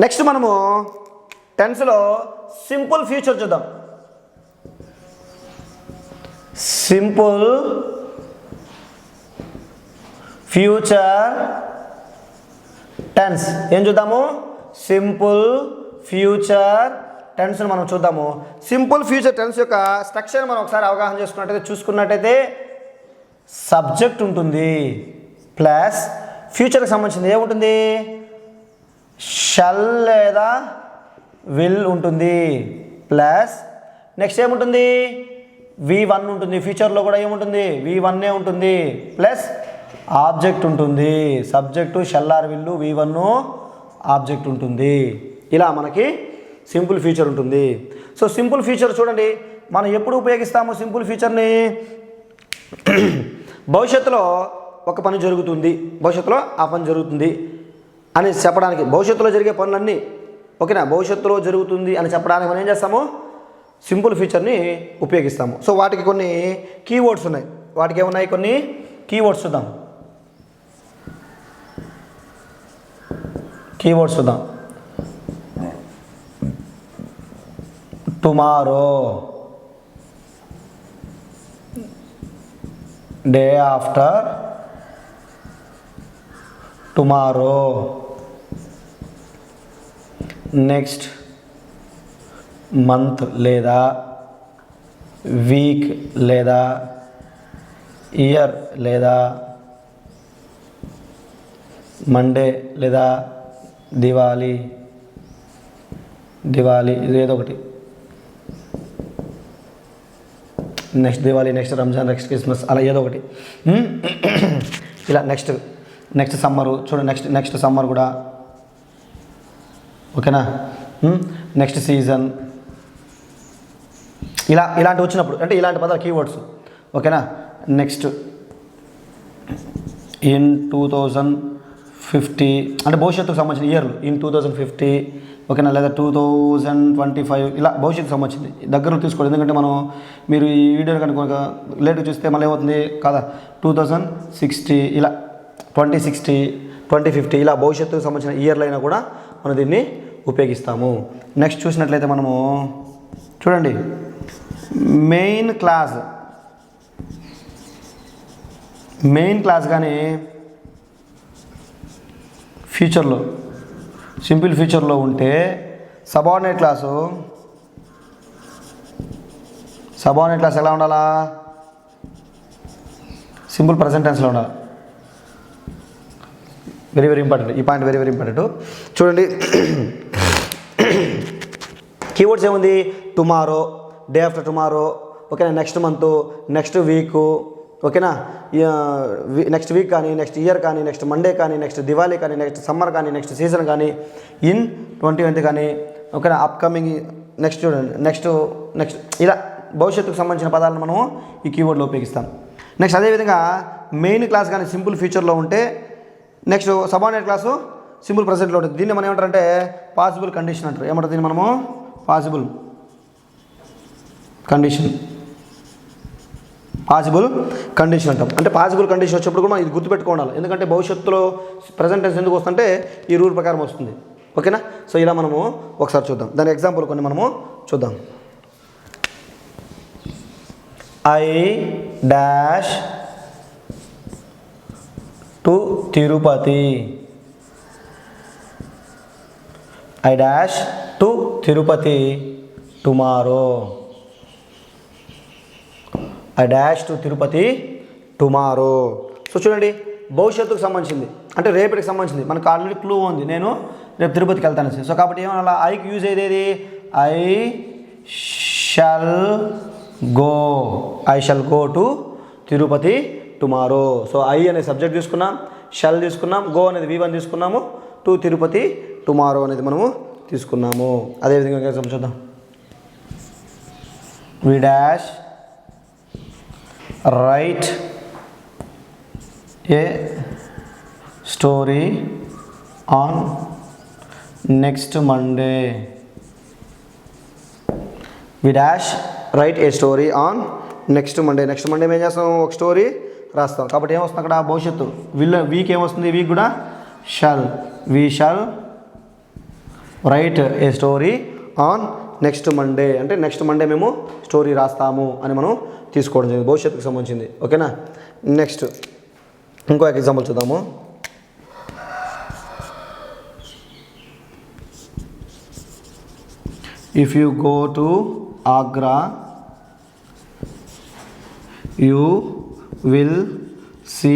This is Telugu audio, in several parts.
నెక్స్ట్ మనము టెన్స్లో సింపుల్ ఫ్యూచర్ చూద్దాం. సింపుల్ ఫ్యూచర్ టెన్స్ ఏం చూద్దాము? సింపుల్ ఫ్యూచర్ టెన్స్ మనం చూద్దాము. సింపుల్ ఫ్యూచర్ టెన్స్ యొక్క స్ట్రక్చర్ మనం ఒకసారి అవగాహన చూసుకున్నట్టయితే సబ్జెక్ట్ ఉంటుంది ప్లస్ ఫ్యూచర్కి సంబంధించింది ఏముంటుంది? షల్ లేదా విల్ ఉంటుంది ప్లస్ నెక్స్ట్ ఏముంటుంది? V1 ఉంటుంది. ఫ్యూచర్లో కూడా ఏముంటుంది? V1 ఉంటుంది ప్లస్ ఆబ్జెక్ట్ ఉంటుంది. Subject shall or will, V1 object ఉంటుంది. ఇలా మనకి సింపుల్ ఫ్యూచర్ ఉంటుంది. సో సింపుల్ ఫ్యూచర్ చూడండి, మనం ఎప్పుడు ఉపయోగిస్తాము సింపుల్ ఫ్యూచర్ని? భవిష్యత్తులో ఒక పని జరుగుతుంది, భవిష్యత్తులో ఆ పని జరుగుతుంది అని చెప్పడానికి, భవిష్యత్తులో జరిగే పనులన్నీ ఓకేనా, భవిష్యత్తులో జరుగుతుంది అని చెప్పడానికి మనం ఏం చేస్తాము? సింపుల్ ఫ్యూచర్ని ఉపయోగిస్తాము. సో వాటికి కొన్ని కీవర్డ్స్ ఉన్నాయి. వాటికి ఏమున్నాయి? కొన్ని కీవర్డ్స్ చూద్దాం. కీవర్డ్స్ చూద్దాం. Tomorrow, day after tomorrow, next month లేదా వీక్ లేదా ఇయర్ లేదా మండే లేదా దివాళీ ఇదేదో ఒకటి, next Diwali, next Ramzan, next Christmas, అలా ఏదో ఒకటి. ఇలా నెక్స్ట్ సమ్మరు చూడండి, నెక్స్ట్ సమ్మర్ కూడా ఓకేనా. నెక్స్ట్ సీజన్, ఇలాంటి వచ్చినప్పుడు అంటే ఇలాంటి పదాలు కీవర్డ్స్ ఓకేనా. నెక్స్ట్ ఇన్ 2050 అంటే భవిష్యత్తుకు సంబంధించిన ఇయర్లు, ఇన్ 2050 ఓకేనా, లేదా 2025 ఇలా భవిష్యత్తుకు సంబంధించింది దగ్గరలో తీసుకోండి. ఎందుకంటే మీరు ఈ వీడియోని కనుక లేట్గా చూస్తే మళ్ళీ ఏమవుతుంది కదా, 2060 ఇలా 2060 2050 ఇలా భవిష్యత్తుకు సంబంధించిన ఇయర్లు అయినా కూడా మనం దీన్ని ఉపయోగిస్తాము. నెక్స్ట్ చూసినట్లయితే మనము చూడండి, మెయిన్ క్లాస్ కానీ ఫ్యూచర్లో సింపుల్ ఫ్యూచర్లో ఉంటే సబార్డినేట్ క్లాస్ ఎలా ఉండాలా? సింపుల్ ప్రెజెంట్ టెన్స్లో ఉండాలి. వెరీ ఇంపార్టెంట్, ఈ పాయింట్ వెరీ ఇంపార్టెంట్. చూడండి కీవర్డ్స్ ఏముంది? టుమారో, డే ఆఫ్టర్ టుమారో ఓకేనా, నెక్స్ట్ మంత్, నెక్స్ట్ వీకు ఓకేనా, నెక్స్ట్ వీక్ కానీ, నెక్స్ట్ ఇయర్ కానీ, నెక్స్ట్ మండే కానీ, నెక్స్ట్ దివాళీ కానీ, నెక్స్ట్ సమ్మర్ కానీ, నెక్స్ట్ సీజన్ కానీ, ఇన్ 2020 కానీ ఓకేనా, అప్కమింగ్, నెక్స్ట్ చూడండి, నెక్స్ట్ ఇలా భవిష్యత్తుకు సంబంధించిన పదాలను మనము ఈ కీవర్డ్లో ఉపయోగిస్తాం. నెక్స్ట్ అదేవిధంగా మెయిన్ క్లాస్ కానీ సింపుల్ ఫ్యూచర్లో ఉంటే నెక్స్ట్ సబార్డినేట్ క్లాసు సింపుల్ ప్రెజెంట్లో ఉంటుంది. దీన్ని మనం ఏమంటారంటే పాసిబుల్ కండిషన్ అంటారు. ఏమంటారు దీన్ని మనము? పాసిబుల్ కండిషన్ అంటాం. అంటే పాసిబుల్ కండిషన్ వచ్చినప్పుడు కూడా మనం ఇది గుర్తుపెట్టుకోవాలి. ఎందుకంటే భవిష్యత్తులో ప్రెజెంట్ టెన్స్ ఎందుకు వస్తుంటే ఈ రూల్ ప్రకారం వస్తుంది ఓకేనా. సో ఇలా మనము ఒకసారి చూద్దాం, దాని ఎగ్జాంపుల్ కొన్ని మనము చూద్దాం. I dash to Tirupati, I dash to Tirupati tomorrow, I dash to Tirupati tomorrow. So చూడండి, భవిష్యత్తుకు సంబంధించింది అంటే రేపటికి సంబంధించింది. మనకు ఆల్రెడీ క్లూ ఉంది, నేను రేపు తిరుపతికి వెళ్తాను. సో కాబట్టి ఏమన్నా ఐకి యూజ్ అయ్యేది I shall go to Tirupati tomorrow. So I అనే సబ్జెక్ట్ తీసుకున్నాం, షల్ తీసుకున్నాం, గో అనేది V1 తీసుకున్నాము, టు తిరుపతి టుమారో అనేది మనము తీసుకున్నాము. అదేవిధంగా చూద్దాం. We dash write a story on next Monday, we dash write a story on next Monday. Next Monday ఏం చేస్తాం? ఒక స్టోరీ రాస్తాం. కాబట్టి ఏమొస్తుంది అక్కడ? భవిష్యత్తు. వీక్ ఏమొస్తుంది? వీక్ కూడా shall, we shall write a story on next Monday, అంటే నెక్స్ట్ మండే మేము స్టోరీ రాస్తాము అని మనం తీసుకోవడం జరిగింది, భవిష్యత్తుకు సంబంధించింది. ఓకేనా. నెక్స్ట్ ఇంకో ఎగ్జాంపుల్ చూద్దాము. If you go to Agra you will see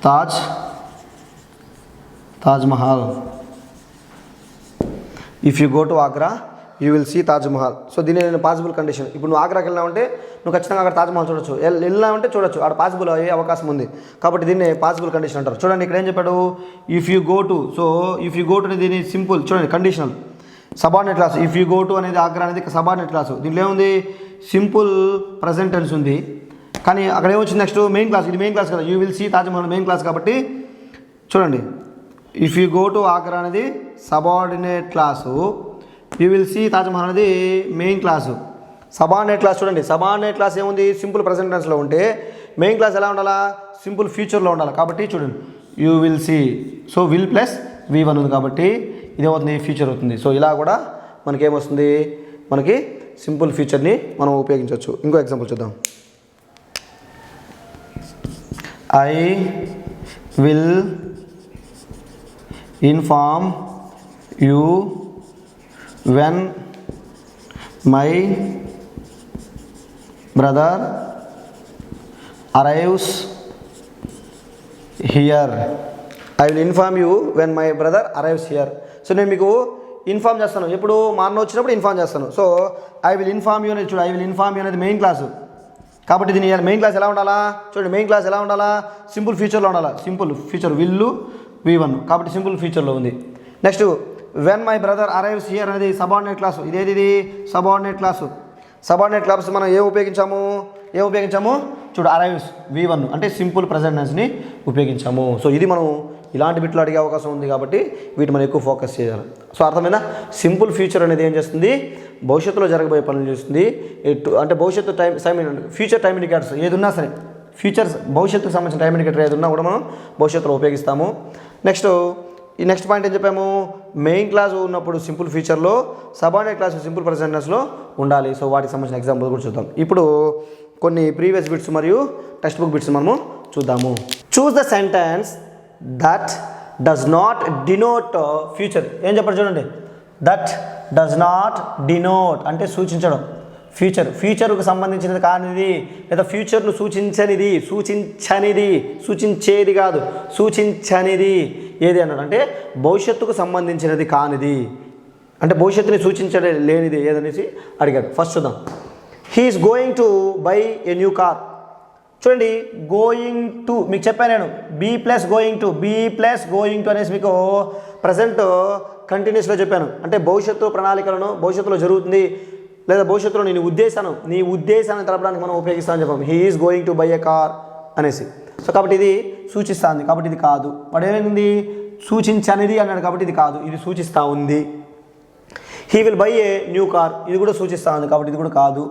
Taj Mahal. If you go to Agra you will see Taj Mahal. So దీని నేను పాసిబుల్ కండిషన్. ఇప్పుడు నువ్వు ఆగ్రాకి వెళ్ళినావంటే నువ్వు ఖచ్చితంగా అక్కడ తాజ్ మహల్ చూడొచ్చు, వెళ్ళినావంటే చూడొచ్చు, అక్కడ పాసిబుల్ అయ్యే అవకాశం ఉంది. కాబట్టి దీన్ని పాసిబుల్ కండిషన్ అంటారు. చూడండి ఇక్కడ ఏం చెప్పాడు, if you go to. So if you go to అనేది దీని సింపుల్, చూడండి conditional subordinate class. If you go to అనేది ఆగ్రా అనేది సబార్డినేట్ క్లాసు. దీంట్లో ఏముంది, సింపుల్ ప్రజెంట్ టెన్స్ ఉంది, కానీ అక్కడ ఏమొచ్చింది నెక్స్ట్ మెయిన్ క్లాస్. ఇది మెయిన్ క్లాస్ కదా, you will see Taj Mahal main clause. కాబట్టి చూడండి if you go to Agra అనేది subordinate clause, you will see Taj Mahal అనేది మెయిన్ క్లాసు. సబార్డినేట్ క్లాస్ చూడండి, సబార్డినేట్ క్లాస్ ఏముంది, సింపుల్ ప్రెజెంట్ టెన్స్లో ఉంటే మెయిన్ క్లాస్ ఎలా ఉండాలా, సింపుల్ ఫ్యూచర్లో ఉండాలి. కాబట్టి చూడండి you will see, so will plus V1 ఉంది కాబట్టి ఇదేమవుతుంది, ఫ్యూచర్ అవుతుంది. సో ఇలా కూడా మనకేమొస్తుంది, మనకి సింపుల్ ఫ్యూచర్ని మనం ఉపయోగించవచ్చు. ఇంకో ఎగ్జాంపుల్ చూద్దాం. I will inform you when my brother arrives here. I will inform you when my brother arrives here. So నేను మీకు ఇన్ఫార్మ్ చేస్తాను, ఎప్పుడు మా అన్న వచ్చినప్పుడు ఇన్ఫార్మ్ చేస్తాను. So I will inform you అనేది చూడు, ఐ విల్ ఇన్ఫార్మ్ యూ అనేది మెయిన్ క్లాసు. కాబట్టి దీని మెయిన్ క్లాస్ ఎలా ఉండాలా, చూడండి మెయిన్ క్లాస్ ఎలా ఉండాలా, సింపుల్ ఫ్యూచర్లో ఉండాలా. సింపుల్ ఫ్యూచర్ విల్లు V1 కాబట్టి సింపుల్ ఫ్యూచర్లో ఉంది. Next when my brother arrives here అనేది సబార్డినేట్ క్లాసు. ఇది సబార్డినేట్ క్లాసు. సబార్డినేట్ క్లాస్ మనం ఏం ఉపయోగించాము చూడు, అరైవ్స్ V1 అంటే సింపుల్ ప్రెజెంట్ టెన్స్ని ఉపయోగించాము. సో ఇది మనం ఇలాంటి బిట్లు అడిగే అవకాశం ఉంది కాబట్టి వీటి మనం ఎక్కువ ఫోకస్ చేయాలి. సో అర్థమైనా, సింపుల్ ఫ్యూచర్ అనేది ఏం చేస్తుంది, భవిష్యత్తులో జరగబోయే పనులు చేస్తుంది. అంటే భవిష్యత్తు ఫ్యూచర్ టైం ఇండికేటర్స్ ఏది ఉన్నా సరే, భవిష్యత్తుకు సంబంధించిన టైం ఇండికేటర్ ఏది ఉన్నా కూడా మనం భవిష్యత్తులో ఉపయోగిస్తాము. నెక్స్ట్ పాయింట్ ఏం చెప్పాము, మెయిన్ క్లాస్ ఉన్నప్పుడు సింపుల్ ఫ్యూచర్లో, సబార్డినేట్ క్లాస్ సింపుల్ ప్రెజెంట్ టెన్స్లో ఉండాలి. సో వాటికి సంబంధించిన ఎగ్జాంపుల్ కూడా చూద్దాం. ఇప్పుడు కొన్ని ప్రీవియస్ బిట్స్ మరియు టెక్స్ట్ బుక్ బిట్స్ మనము చూద్దాము. Choose the sentence that does not denote future. ఏం చెప్పారు చూడండి, దట్ డస్ నాట్ డినోట్ అంటే సూచించడం, ఫ్యూచర్కు సంబంధించినది కానిది, లేదా ఫ్యూచర్ను సూచించేది కాదు, సూచించనిది ఏది అన్నాడు అంటే భవిష్యత్తుకు సంబంధించినది కానిది, అంటే భవిష్యత్తుని సూచించడం లేనిది ఏదనేసి అడిగాడు. ఫస్ట్ చూద్దాం. He is going to buy a new car. చూడండి గోయింగ్ టు మీకు చెప్పాను నేను, బీ ప్లస్ గోయింగ్ టు అనేసి మీకు ప్రజెంట్ కంటిన్యూస్లో చెప్పాను. అంటే భవిష్యత్తు ప్రణాళికలను, భవిష్యత్తులో జరుగుతుంది లేదా భవిష్యత్తులో నీ ఉద్దేశాన్ని తెలపడానికి మనం ఉపయోగిస్తామని చెప్పాము. He is going to buy A car అనేసి. సో కాబట్టి ఇది సూచిస్తుంది, కాబట్టి ఇది కాదు. వాడు ఏమైంది, సూచించనిది అన్నాడు కాబట్టి ఇది కాదు, ఇది సూచిస్తూ ఉంది. He will buy a new car, ఇది కూడా సూచిస్తూ ఉంది కాబట్టి ఇది కూడా కాదు.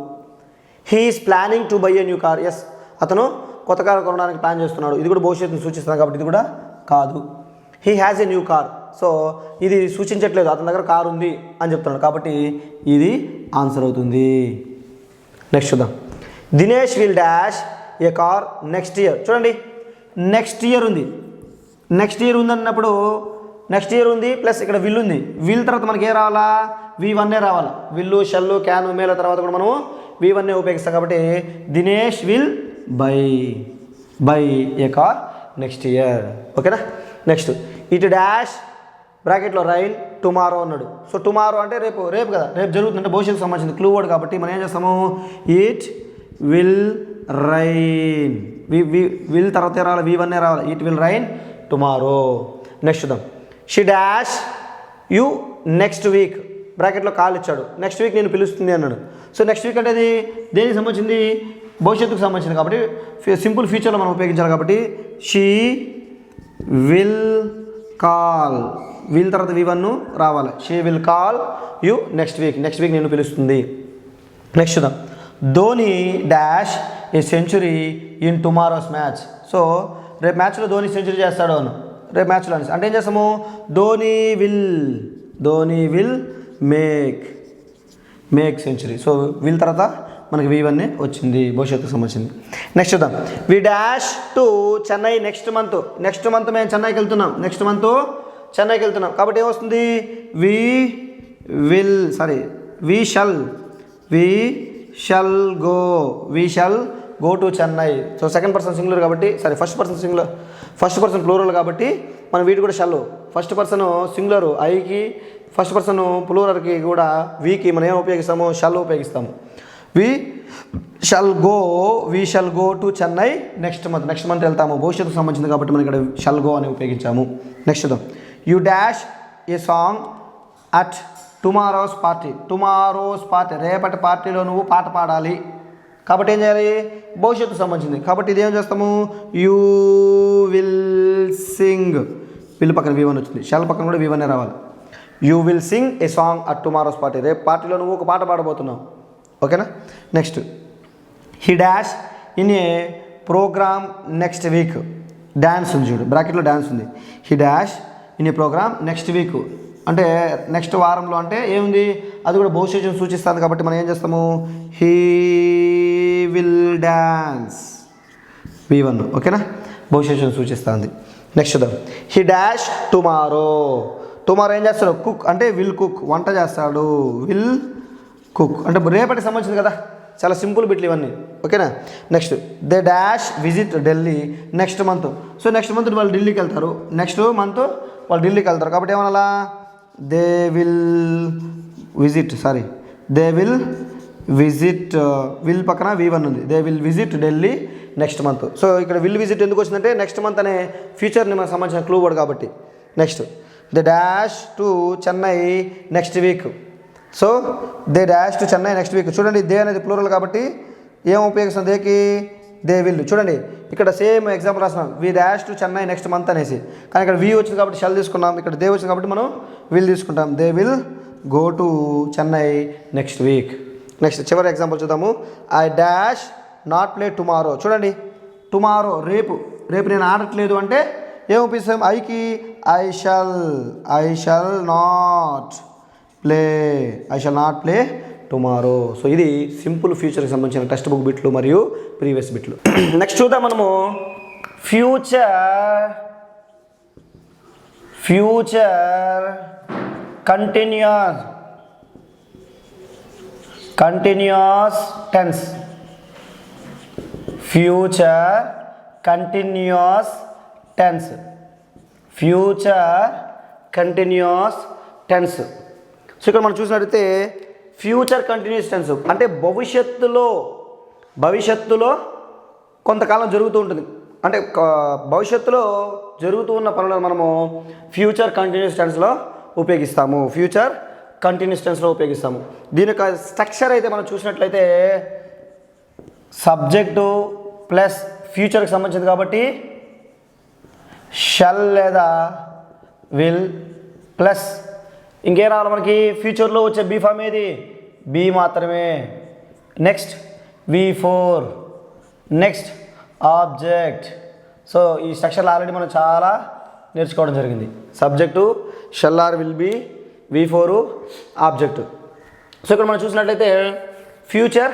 He is planning to buy a new car, yes అతను కొత్త కారు కొనడానికి ప్లాన్ చేస్తున్నాడు, ఇది కూడా భవిష్యత్తును సూచిస్తున్నాడు కాబట్టి ఇది కూడా కాదు. He has a new car, so ఇది సూచించట్లేదు, అతని దగ్గర కారు ఉంది అని చెప్తున్నాడు కాబట్టి ఇది ఆన్సర్ అవుతుంది. నెక్స్ట్ చూద్దాం. Dinesh will dash A car next year. చూడండి నెక్స్ట్ ఇయర్ ఉందన్నప్పుడు నెక్స్ట్ ఇయర్ ఉంది ప్లస్ ఇక్కడ విల్ ఉంది. విల్ తర్వాత మనకి ఏ రావాలా, V1 రావాలా. విల్లు, షెల్లు, క్యాను, మేల తర్వాత కూడా మనము V1 ఉపయోగిస్తాం కాబట్టి Dinesh will buy A car next year. ఓకేనా. నెక్స్ట్ ఇట్ డాష్ బ్రాకెట్లో రైన్ టుమారో అన్నాడు. సో టుమారో అంటే రేపు కదా, రేపు జరుగుతుందంటే భవిష్యత్తుకు సంబంధించింది క్లూ వర్డ్ కాబట్టి మనం ఏం చేస్తాము, ఇట్ విల్ రైన్. విల్ తర్వాత రావాలి, V1 రావాలి. It will rain tomorrow. Next చూద్దాం. She dash you next week బ్రాకెట్లో కాల్ ఇచ్చాడు. నెక్స్ట్ వీక్ నేను పిలుస్తుంది అన్నాడు. సో నెక్స్ట్ వీక్ అంటే దేనికి సంబంధించింది, భవిష్యత్తుకు సంబంధించింది కాబట్టి సింపుల్ ఫ్యూచర్లో మనం ఉపయోగించాలి కాబట్టి షీ విల్ కాల్, విల్ తర్వాత V1 రావాలి. She will call you next week నేను పిలుస్తుంది. నెక్స్ట్ చూద్దాం. Dhoni dash a century in tomorrow's match. So రేపు మ్యాచ్లో ధోని సెంచురీ చేస్తాడు అను. రేపు మ్యాచ్లో అనేసి అంటే ఏం చేస్తాము Dhoni will make century. So will తర్వాత మనకి V1 వచ్చింది, భవిష్యత్తుకు సంబంధించింది. నెక్స్ట్ చూద్దాం. We dash to Chennai next month మేము చెన్నైకి వెళ్తున్నాం. కాబట్టి ఏమొస్తుంది we shall go to Chennai. So second person singular కాబట్టి ఫస్ట్ పర్సన్ ప్లూరల్ కాబట్టి మనం వీటి కూడా షల్, ఫస్ట్ పర్సన్ సింగులర్ ఐకి, ఫస్ట్ పర్సన్ ప్లూరల్కి కూడా వీకి మనం ఏం ఉపయోగిస్తాము, షల్ ఉపయోగిస్తాము. We shall go to Chennai next month వెళ్తాము, భవిష్యత్తుకు సంబంధించింది కాబట్టి మనం ఇక్కడ షల్ గో అని ఉపయోగించాము. నెక్స్ట్ చూద్దాం. You dash a song at tomorrow's party రేపటి పార్టీలో నువ్వు పాట పాడాలి. కాబట్టి ఏం చేయాలి, భవిష్యత్తుకు సంబంధించింది కాబట్టి ఇది ఏం చేస్తాము, యూ విల్ సింగ్, విల్ పక్కన V1 వచ్చింది, షల్ పక్కన కూడా V1 రావాలి. You will sing a song at tomorrow's party, రేపు పార్టీలో నువ్వు ఒక పాట పాడబోతున్నావు. ఓకేనా. Next he dash in a programme next week, dance ఉంది చూడు, బ్రాకెట్లో డ్యాన్స్ ఉంది. He dash in a programme next week అంటే నెక్స్ట్ వారంలో అంటే ఏముంది, అది కూడా భవిష్యత్తును సూచిస్తుంది కాబట్టి మనం ఏం చేస్తాము, హీ విల్ డాన్స్ V1. ఓకేనా, భవిష్యత్తును సూచిస్తుంది. నెక్స్ట్ చూద్దాం. హీ డాష్ టుమారో ఏం చేస్తాడు, కుక్ అంటే విల్ కుక్, వంట చేస్తాడు, విల్ కుక్ అంటే రేపటికి సంబంధించింది కదా, చాలా సింపుల్ బిట్లు ఇవన్నీ. ఓకేనా. Next they dash visit Delhi next month. So next month వాళ్ళు ఢిల్లీకి వెళ్తారు, కాబట్టి ఏమన్నా దే విల్ విజిట్ విల్ పక్కన V1 ఉంది, they will visit Delhi next month. So ఇక్కడ విల్ విజిట్ ఎందుకు వచ్చిందంటే నెక్స్ట్ మంత్ అనే ఫ్యూచర్ని మనకు సంబంధించిన క్లూ వర్డ్ కాబట్టి. Next they dash to Chennai next week. So they dash to Chennai next week. చూడండి, దే అనేది ప్లూరల్ కాబట్టి ఏం ఉపయోగిస్తుంది, దేకి దే విల్. చూడండి ఇక్కడ సేమ్ ఎగ్జాంపుల్ రాస్తున్నాం, we dash to Chennai next month అనేసి, కానీ ఇక్కడ వి వచ్చింది కాబట్టి షల్ తీసుకున్నాం, ఇక్కడ దే వచ్చింది కాబట్టి మనం విల్ తీసుకుంటాం. They will go to Chennai next week. Next చివరి ఎగ్జాంపుల్ చూద్దాము. I dash not play tomorrow. చూడండి, టుమారో రేపు నేను ఆడట్లేదు అంటే ఏం ఉపయోగిస్తాం, ఐకి I shall not play tomorrow. So ఇది సింపుల్ ఫ్యూచర్కి సంబంధించిన టెక్స్ట్ బుక్ బిట్లు మరియు ప్రీవియస్ బిట్లు. నెక్స్ట్ చూద్దాం మనము future continuous tense. Future continuous tense. So ఇక్కడ మనం చూసినట్టయితే ఫ్యూచర్ కంటిన్యూస్ టెన్స్ అంటే భవిష్యత్తులో కొంతకాలం జరుగుతూ ఉంటుంది, అంటే భవిష్యత్తులో జరుగుతూ ఉన్న పనులను మనము ఫ్యూచర్ కంటిన్యూస్ టెన్స్లో ఉపయోగిస్తాము. దీని యొక్క స్ట్రక్చర్ అయితే మనం చూసినట్లయితే సబ్జెక్టు ప్లస్ ఫ్యూచర్కి సంబంధించింది కాబట్టి షల్ లేదా విల్ ప్లస్ ఇంకేం రావాలి మనకి, ఫ్యూచర్లో వచ్చే బీ ఫామ్ ఏది, బీ మాత్రమే. Next V4, next object. So ఈ స్ట్రక్చర్లో ఆల్రెడీ మనం చాలా నేర్చుకోవడం జరిగింది. Subject shall or will be, V4 object. So ఇక్కడ మనం చూసినట్లయితే ఫ్యూచర్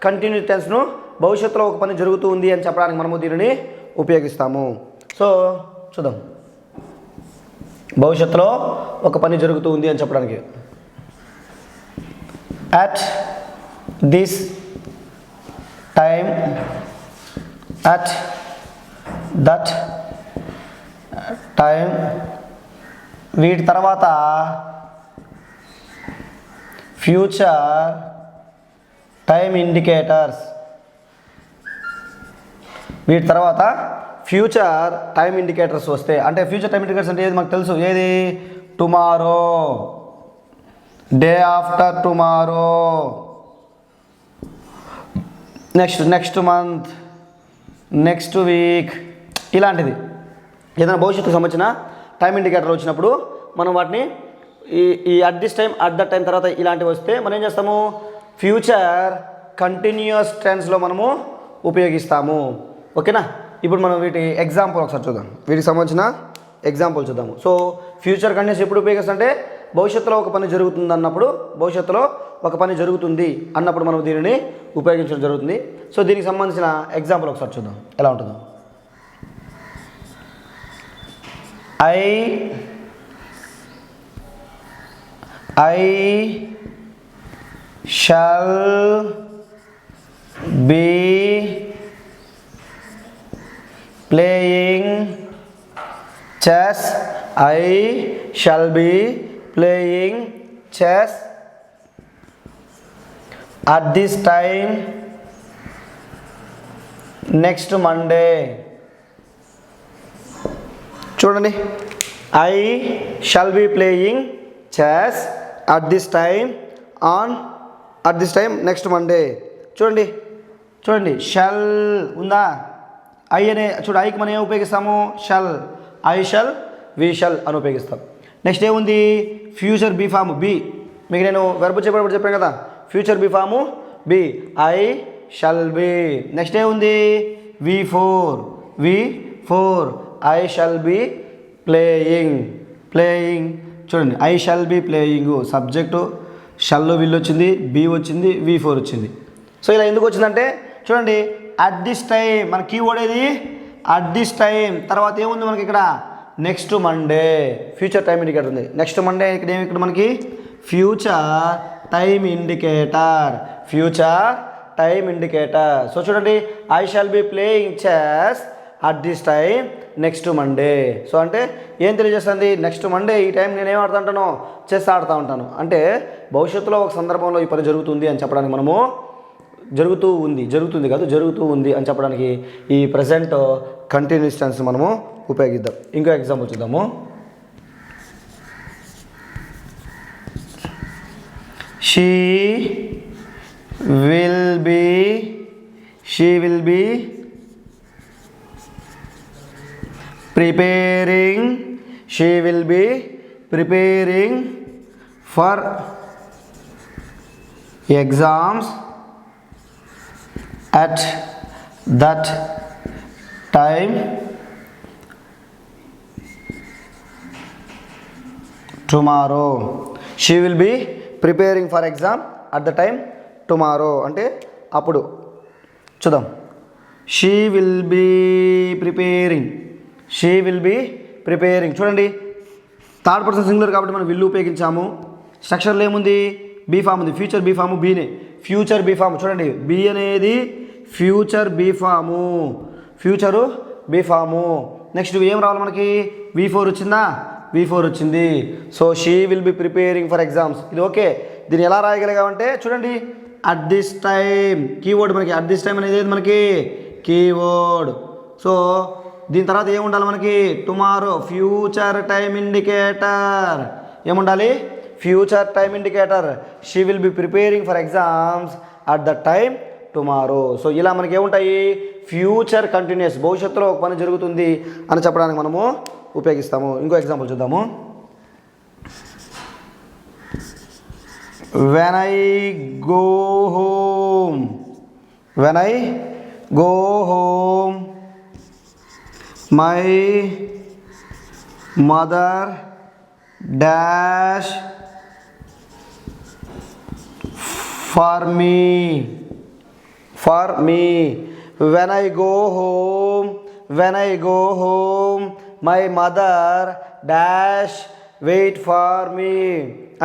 కంటిన్యూ టెన్స్ను భవిష్యత్తులో ఒక పని జరుగుతూ ఉంది అని చెప్పడానికి మనము దీనిని ఉపయోగిస్తాము. సో చూద్దాం, భవిష్యత్తులో ఒక పని జరుగుతూ ఉంది అని చెప్పడానికి. At this time, at that time, వీటి తర్వాత ఫ్యూచర్ టైం ఇండికేటర్స్, వీటి తర్వాత ఫ్యూచర్ టైం ఇండికేటర్స్ వస్తే, అంటే ఫ్యూచర్ టైం ఇండికేటర్స్ అంటే ఏది మనకు తెలుసు, ఏది tomorrow, day after tomorrow, next month, next week, ఇలాంటిది ఏదైనా భవిష్యత్తుకు సంబంధించిన టైం ఇండికేటర్ వచ్చినప్పుడు మనం వాటిని ఈ at this time, at that time తర్వాత ఇలాంటివి వస్తే మనం ఏం చేస్తాము, ఫ్యూచర్ కంటిన్యూస్ టెన్స్లో మనము ఉపయోగిస్తాము. ఓకేనా. ఇప్పుడు మనం వీటి ఎగ్జాంపుల్ ఒకసారి చూద్దాం. వీటికి సంబంధించిన ఎగ్జాంపుల్ చూద్దాము. సో ఫ్యూచర్ కండిషన్స్ ఎప్పుడు ఉపయోగిస్తుంటే భవిష్యత్తులో ఒక పని జరుగుతుంది అన్నప్పుడు, భవిష్యత్తులో ఒక పని జరుగుతుంది అన్నప్పుడు మనం దీనిని ఉపయోగించడం జరుగుతుంది. సో దీనికి సంబంధించిన ఎగ్జాంపుల్ ఒకసారి చూద్దాం ఎలా ఉంటుందో. I shall be playing chess. I shall be playing chess at this time next Monday. చూడండి, I shall be playing chess at this time next Monday. చూడండి షల్ ఉందా, ఐ అనే చూడు, ఐకి మనం ఏం ఉపయోగిస్తాము, shall, I shall, we shall అని ఉపయోగిస్తాం. నెక్స్ట్ ఏముంది, ఫ్యూచర్ బీ ఫాము బి, మీకు నేను వెర్బ్ చెప్పేటప్పుడు చెప్పాను కదా, future be form be, I shall be. Next ఏముంది, V4 I shall be playing. చూడండి, I shall be playing subject, షల్లో విల్ వచ్చింది, బి వచ్చింది, V4 వచ్చింది. సో ఇలా ఎందుకు వచ్చిందంటే చూడండి, అట్ దిస్ టైం మన కీవర్డ్ ఏది, అట్ దిస్ టైం. తర్వాత ఏముంది మనకి ఇక్కడ, next Monday, future time indicator ఉంది. నెక్స్ట్ మండే ఇక్కడ ఏమి, ఇక్కడ మనకి ఫ్యూచర్ టైం ఇండికేటర్. సో చూడండి, I shall be playing chess at this time next Monday. So అంటే ఏం తెలియజేస్తుంది, నెక్స్ట్ మండే ఈ టైం నేను ఏం ఆడుతూ ఉంటాను, చెస్ ఆడుతూ ఉంటాను. అంటే భవిష్యత్తులో ఒక సందర్భంలో ఈ పని జరుగుతుంది అని చెప్పడానికి మనము జరుగుతూ ఉంది అని చెప్పడానికి ఈ ప్రజెంట్ కంటిన్యూస్ టెన్స్ మనము ఉపయోగిద్దాం. ఇంకో ఎగ్జాంపుల్ చూద్దాము. She will B preparing for exams at that time tomorrow. She will be preparing for exam at the time tomorrow. అంటే అప్పుడు చూద్దాం, షీ విల్ బీ ప్రిపేరింగ్. చూడండి, థర్డ్ పర్సన్ సింగులర్ కాబట్టి మనం విల్ ఉపయోగించాము. స్ట్రక్చర్లో ఏముంది, బీ ఫామ్ ఉంది, ఫ్యూచర్ బీ ఫాము బీనే, ఫ్యూచర్ బీ ఫామ్. చూడండి, బీ అనేది ఫ్యూచర్ బీ ఫాము. నెక్స్ట్ ఏం రావాలి మనకి, V4 వచ్చిందా, V4 వచ్చింది. So she will be preparing for exams. ఇది ఓకే. దీన్ని ఎలా రాయగలిగామంటే చూడండి, అట్ దిస్ టైం కీవర్డ్ మనకి, అట్ దిస్ టైం అనేది మనకి కీవర్డ్. సో దీని తర్వాత ఏముండాలి మనకి, టుమారో, ఫ్యూచర్ టైం ఇండికేటర్. ఏముండాలి, future time indicator. She will be preparing for exams at the time tomorrow. So ఇలా మనకి ఏముంటాయి, ఫ్యూచర్ కంటిన్యూస్, భవిష్యత్తులో ఒక పని జరుగుతుంది అని చెప్పడానికి మనము ఉపయోగిస్తాము. ఇంకో ఎగ్జాంపుల్ చూద్దాము. When I go home, my mother dash for me. When I go home, my mother dash wait for me.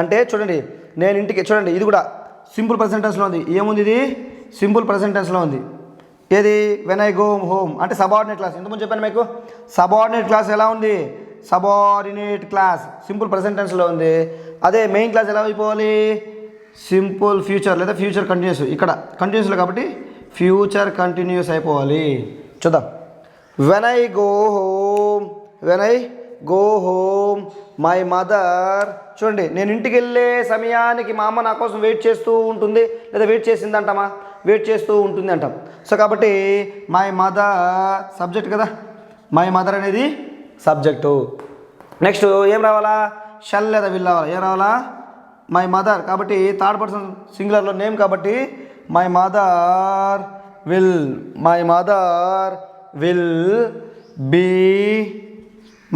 అంటే చూడండి, నేను ఇంటికి, చూడండి ఇది కూడా సింపుల్ ప్రెజెంట్ టెన్స్లో ఉంది. ఏముంది, ఇది సింపుల్ ప్రెజెంట్ టెన్స్లో ఉంది. ఏది, వెన్ ఐ గో హోమ్ అంటే సబార్డినేట్ క్లాస్. ఇంతకుముందు చెప్పాను మీకు, సబార్డినేట్ క్లాస్ ఎలా ఉంది, సబార్డినేట్ క్లాస్ సింపుల్ ప్రెజెంట్ టెన్స్లో ఉంది. అదే మెయిన్ క్లాస్ ఎలా అయిపోవాలి, సింపుల్ ఫ్యూచర్ లేదా ఫ్యూచర్ కంటిన్యూస్. ఇక్కడ కంటిన్యూస్లో కాబట్టి ఫ్యూచర్ కంటిన్యూస్ అయిపోవాలి. చూద్దాం, when I go home my mother. చూడండి, నేను ఇంటికి వెళ్ళే సమయానికి మా అమ్మ నా కోసం వెయిట్ చేస్తూ ఉంటుంది, లేదా వెయిట్ చేస్తూ ఉంటుంది అంటాం. సో కాబట్టి మై మదర్ సబ్జెక్ట్ కదా, మై మదర్ అనేది సబ్జెక్టు. నెక్స్ట్ ఏం రావాలా, షల్ లేదా విల్ రావాలా. ఏం రావాలా, మై మదర్. కాబట్టి థర్డ్ పర్సన్ సింగులర్లో నేమ్ కాబట్టి my mother will be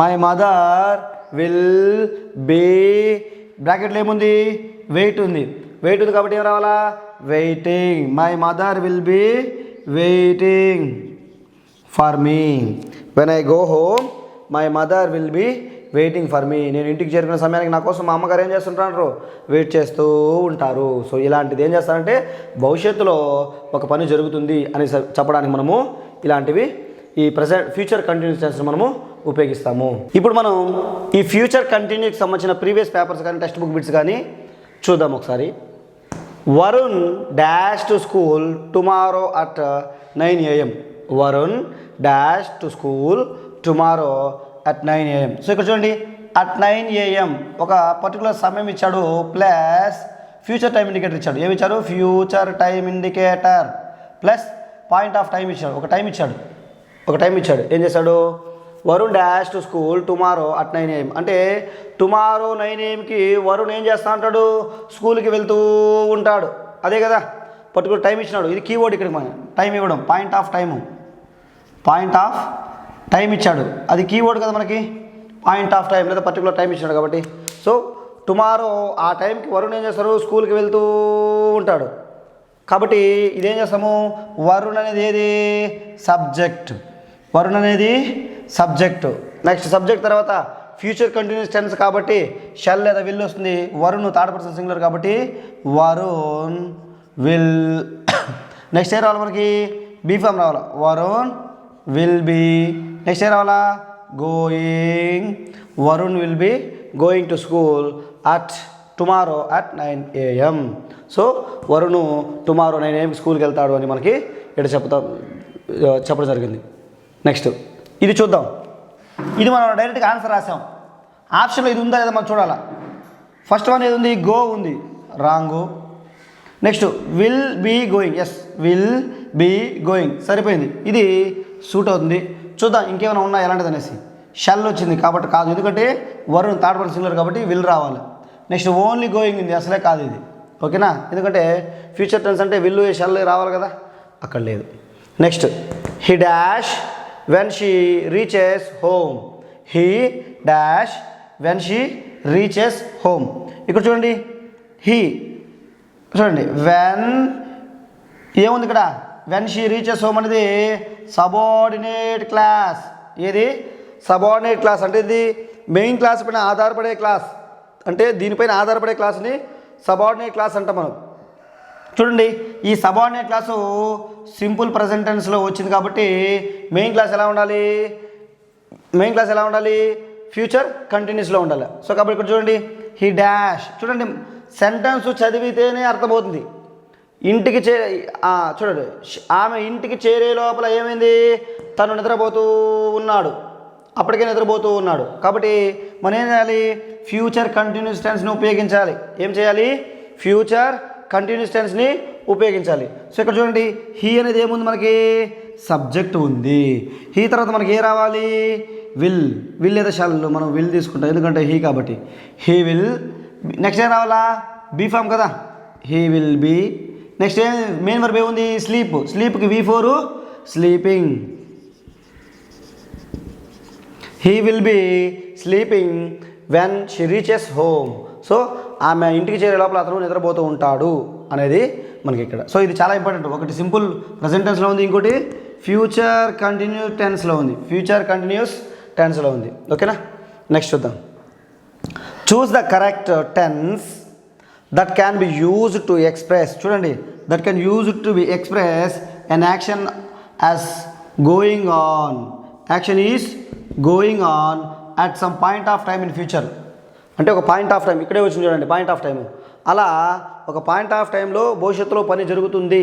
my mother will be, బ్రాకెట్లో ఏముంది, వెయిట్ ఉంది. వెయిట్ ఉంది కాబట్టి ఏం రావాలా, waiting. My mother will be waiting for me. When I go home my mother will be waiting for me. నేను ఇంటికి చేరుకునే సమయానికి నా కోసం మా అమ్మగారు ఏం చేస్తుంటారు, వెయిట్ చేస్తూ ఉంటారు. సో ఇలాంటిది ఏం చేస్తారంటే భవిష్యత్తులో ఒక పని జరుగుతుంది అని చెప్పడానికి మనము ఇలాంటివి ఈ ప్రజెంట్ ఫ్యూచర్ కంటిన్యూస్ టెన్స్ మనము ఉపయోగిస్తాము. ఇప్పుడు మనం ఈ ఫ్యూచర్ కంటిన్యూకి సంబంధించిన ప్రీవియస్ పేపర్స్ కానీ టెక్స్ట్ బుక్ బిట్స్ కానీ చూద్దాం ఒకసారి. Varun dash to school tomorrow at 9 AM. Varun dash to school tomorrow at 9 AM. So ఇక్కడ చూడండి, అట్ 9 AM ఒక పర్టికులర్ సమయం ఇచ్చాడు, ప్లస్ ఫ్యూచర్ టైం ఇండికేటర్ ఇచ్చాడు. ఏమి ఇచ్చాడు, future time indicator plus point of time ఇచ్చాడు. ఒక టైం ఇచ్చాడు. ఏం చేశాడు, Varun dash to school tomorrow at 9 AM. అంటే టుమారో 9 AMకి వరుణ్ ఏం చేస్తా ఉంటాడు, స్కూల్కి వెళ్తూ ఉంటాడు. అదే కదా పర్టికులర్ టైం ఇచ్చినాడు. ఇది కీవర్డ్ ఇక్కడ మనం టైం ఇవ్వడం, పాయింట్ ఆఫ్ టైం ఇచ్చాడు. అది కీవర్డ్ కదా మనకి, పాయింట్ ఆఫ్ టైం లేదా పర్టికులర్ టైం ఇచ్చినాడు కాబట్టి. సో టుమారో ఆ టైంకి వరుణ్ ఏం చేస్తారు, స్కూల్కి వెళ్తూ ఉంటాడు. కాబట్టి ఇదేం చేస్తాము, వరుణ్ అనేది ఏది, సబ్జెక్ట్. వరుణ్ అనేది సబ్జెక్టు. నెక్స్ట్ సబ్జెక్ట్ తర్వాత ఫ్యూచర్ కంటిన్యూస్ టెన్స్ కాబట్టి షల్ లేదా విల్ వస్తుంది. వరుణ్ థర్డ్ పర్సన్ సింగులర్ కాబట్టి వరుణ్ విల్. నెక్స్ట్ ఏ రావాలి మనకి, బీ ఫామ్ రావాలి, వరుణ్ విల్ బీ. నెక్స్ట్ ఏ రావాలా, going. Varun will be going to school at tomorrow at 9 AM. So Varun tomorrow 9 AM స్కూల్కి వెళ్తాడు అని మనకి ఇక్కడ చెప్పడం జరిగింది. నెక్స్ట్ ఇది చూద్దాం. ఇది మనం డైరెక్ట్గా ఆన్సర్ రాసాం. ఆప్షన్లో ఇది ఉందా లేదా మనం చూడాలా. ఫస్ట్ వన్ ఏది ఉంది, గో ఉంది, wrong. Next will be going, yes will be going, సరిపోయింది. ఇది సూట్ అవుతుంది. చూద్దాం ఇంకేమైనా ఉన్నాయి ఎలాంటిది అనేసి. షల్ వచ్చింది కాబట్టి కాదు, ఎందుకంటే వరుణ్ థర్డ్ పర్సన్ సింగులర్ కాబట్టి విల్ రావాలి. నెక్స్ట్ ఓన్లీ గోయింగ్ ఉంది, అసలే కాదు ఇది. ఓకేనా, ఎందుకంటే ఫ్యూచర్ టెన్స్ అంటే విల్ షల్ రావాలి కదా, అక్కడ లేదు. Next he dash when she reaches home. He dash when she reaches home. ఇక్కడ చూడండి, హీ చూడండి, వెన్ ఏముంది ఇక్కడ, వెన్ షీ రీచెస్ హోమ్ అనేది సబార్డినేట్ క్లాస్. ఏది, సబార్డినేట్ క్లాస్ అంటే ఇది మెయిన్ క్లాస్ పైన ఆధారపడే క్లాస్. అంటే దీనిపైన ఆధారపడే క్లాస్ని సబార్డినేట్ క్లాస్ అంటాం మనం. చూడండి, ఈ సబార్డినేట్ క్లాసు సింపుల్ ప్రెజెంట్ టెన్స్లో వచ్చింది కాబట్టి మెయిన్ క్లాస్ ఎలా ఉండాలి, ఫ్యూచర్ కంటిన్యూస్లో ఉండాలి. సో కాబట్టి ఇక్కడ చూడండి, హీ డాష్. చూడండి సెంటెన్స్ చదివితేనే అర్థమవుతుంది. ఇంటికి చూడండి, ఆమె ఇంటికి చేరే లోపల ఏమైంది, తను నిద్రపోతూ ఉన్నాడు, అప్పటికే నిద్రపోతూ ఉన్నాడు. కాబట్టి మనం ఏం చేయాలి, ఫ్యూచర్ కంటిన్యూస్ టెన్స్ని ఉపయోగించాలి. ఏం చేయాలి, ఫ్యూచర్ కంటిన్యూస్ టెన్స్ని ఉపయోగించాలి. సో ఇక్కడ చూడండి, హీ అనేది ఏముంది మనకి, సబ్జెక్ట్ ఉంది. హీ తర్వాత మనకి ఏ రావాలి, విల్ లేదా షల్. మనం విల్ తీసుకుంటాం ఎందుకంటే హీ కాబట్టి. He will. నెక్స్ట్ ఏం రావాలా, బీ ఫామ్ కదా, హీ విల్ బీ. నెక్స్ట్ ఏం మెయిన్ వర్బ్ ఏముంది, స్లీప్కి V4 sleeping. He will be sleeping when she reaches home. So ఆమె ఇంటికి చేరే లోపల అతను నిద్రపోతూ ఉంటాడు అనేది మనకి ఇక్కడ. సో ఇది చాలా ఇంపార్టెంట్. ఒకటి సింపుల్ ప్రెజెంట్ టెన్స్లో ఉంది, ఇంకోటి ఫ్యూచర్ కంటిన్యూస్ టెన్స్లో ఉంది. ఓకేనా, నెక్స్ట్ చూద్దాం. Choose the correct tense that can be used to express. చూడండి, that can used to be express an action as going on. Action is going on at some point of time in future. అంటే ఒక పాయింట్ ఆఫ్ టైం ఇక్కడే వచ్చింది చూడండి, పాయింట్ ఆఫ్ టైము. అలా ఒక పాయింట్ ఆఫ్ టైంలో భవిష్యత్తులో పని జరుగుతుంది,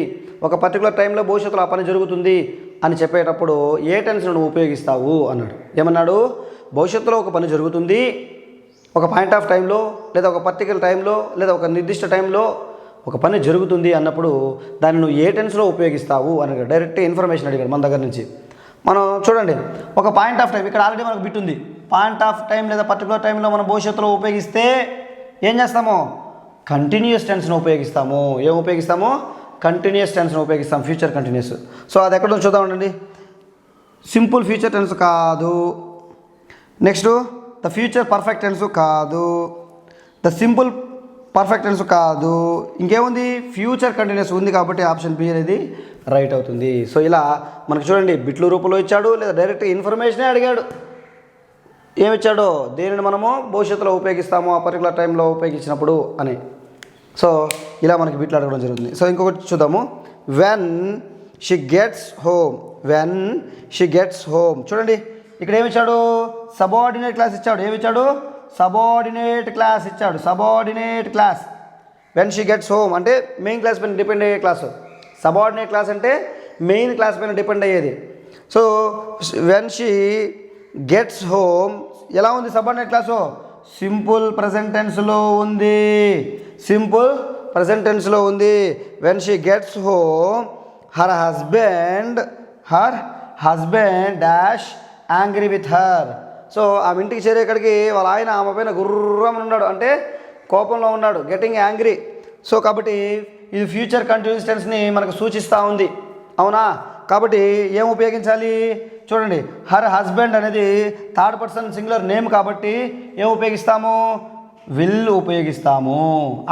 ఒక పర్టికులర్ టైంలో భవిష్యత్తులో ఆ పని జరుగుతుంది అని చెప్పేటప్పుడు ఏ టెన్స్ నువ్వు ఉపయోగిస్తావు అన్నాడు. ఏమన్నాడు, భవిష్యత్తులో ఒక పని జరుగుతుంది, ఒక పాయింట్ ఆఫ్ టైంలో లేదా ఒక పర్టికులర్ టైంలో లేదా ఒక నిర్దిష్ట టైంలో ఒక పని జరుగుతుంది అన్నప్పుడు దాన్ని నువ్వు ఏ టెన్స్లో ఉపయోగిస్తావు అని డైరెక్ట్ ఇన్ఫర్మేషన్ అడిగాడు మన దగ్గర నుంచి. మనం చూడండి, ఒక పాయింట్ ఆఫ్ టైం ఇక్కడ ఆల్రెడీ మనకు బిట్ ఉంది. పాయింట్ ఆఫ్ టైం లేదా పర్టికులర్ టైంలో మనం భవిష్యత్తులో ఉపయోగిస్తే ఏం చేస్తాము, కంటిన్యూస్ టెన్స్ను ఉపయోగిస్తాము. ఏం ఉపయోగిస్తాము, కంటిన్యూస్ టెన్స్ను ఉపయోగిస్తాం, ఫ్యూచర్ కంటిన్యూస్. సో అది ఎక్కడో చూద్దామండి, సింపుల్ ఫ్యూచర్ టెన్స్ కాదు. Next the future perfect tense కాదు, ద సింపుల్ పర్ఫెక్ట్ టెన్స్ కాదు, ఇంకేముంది ఫ్యూచర్ కంటిన్యూస్ ఉంది కాబట్టి ఆప్షన్ బి అనేది రైట్ అవుతుంది. సో ఇలా మనకు చూడండి బిట్ల రూపంలో ఇచ్చాడు లేదా డైరెక్ట్ ఇన్ఫర్మేషనే అడిగాడు. ఏమిచ్చాడో దేనిని మనము భవిష్యత్తులో ఉపయోగిస్తాము ఆ పర్టికులర్ టైంలో ఉపయోగించినప్పుడు అని. సో ఇలా మనకి బిట్లు అడగడం జరుగుతుంది. సో ఇంకొకటి చూద్దాము. When she gets home, when she gets home. చూడండి ఇక్కడ ఏమిచ్చాడు, సబార్డినేట్ క్లాస్ ఇచ్చాడు. ఏమిచ్చాడు, సబార్డినేట్ క్లాస్ ఇచ్చాడు. Subordinate class when she gets home అంటే మెయిన్ క్లాస్ పైన డిపెండ్ అయ్యే క్లాసు. సబార్డినేట్ క్లాస్ అంటే మెయిన్ క్లాస్ పైన డిపెండ్ అయ్యేది. So when she gets home ఎలా ఉంది సబార్డినేట్ క్లాసు, సింపుల్ ప్రజెంట్ టెన్స్లో ఉంది. సింపుల్ ప్రజెంట్ టెన్స్లో ఉంది. When she gets home her husband dash angry with her. So ఆమె ఇంటికి చేరేక్కడికి వాళ్ళ ఆయన ఆమె పైన గుర్రం ఉన్నాడు, అంటే కోపంలో ఉన్నాడు, గెటింగ్ యాంగ్రీ. సో కాబట్టి ఇది ఫ్యూచర్ కంటిన్యూస్ టెన్స్ని మనకు సూచిస్తూ ఉంది, అవునా? కాబట్టి ఏం ఉపయోగించాలి చూడండి, హర్ హస్బెండ్ అనేది థర్డ్ పర్సన్ సింగులర్ నేమ్ కాబట్టి ఏం ఉపయోగిస్తాము, విల్ ఉపయోగిస్తాము.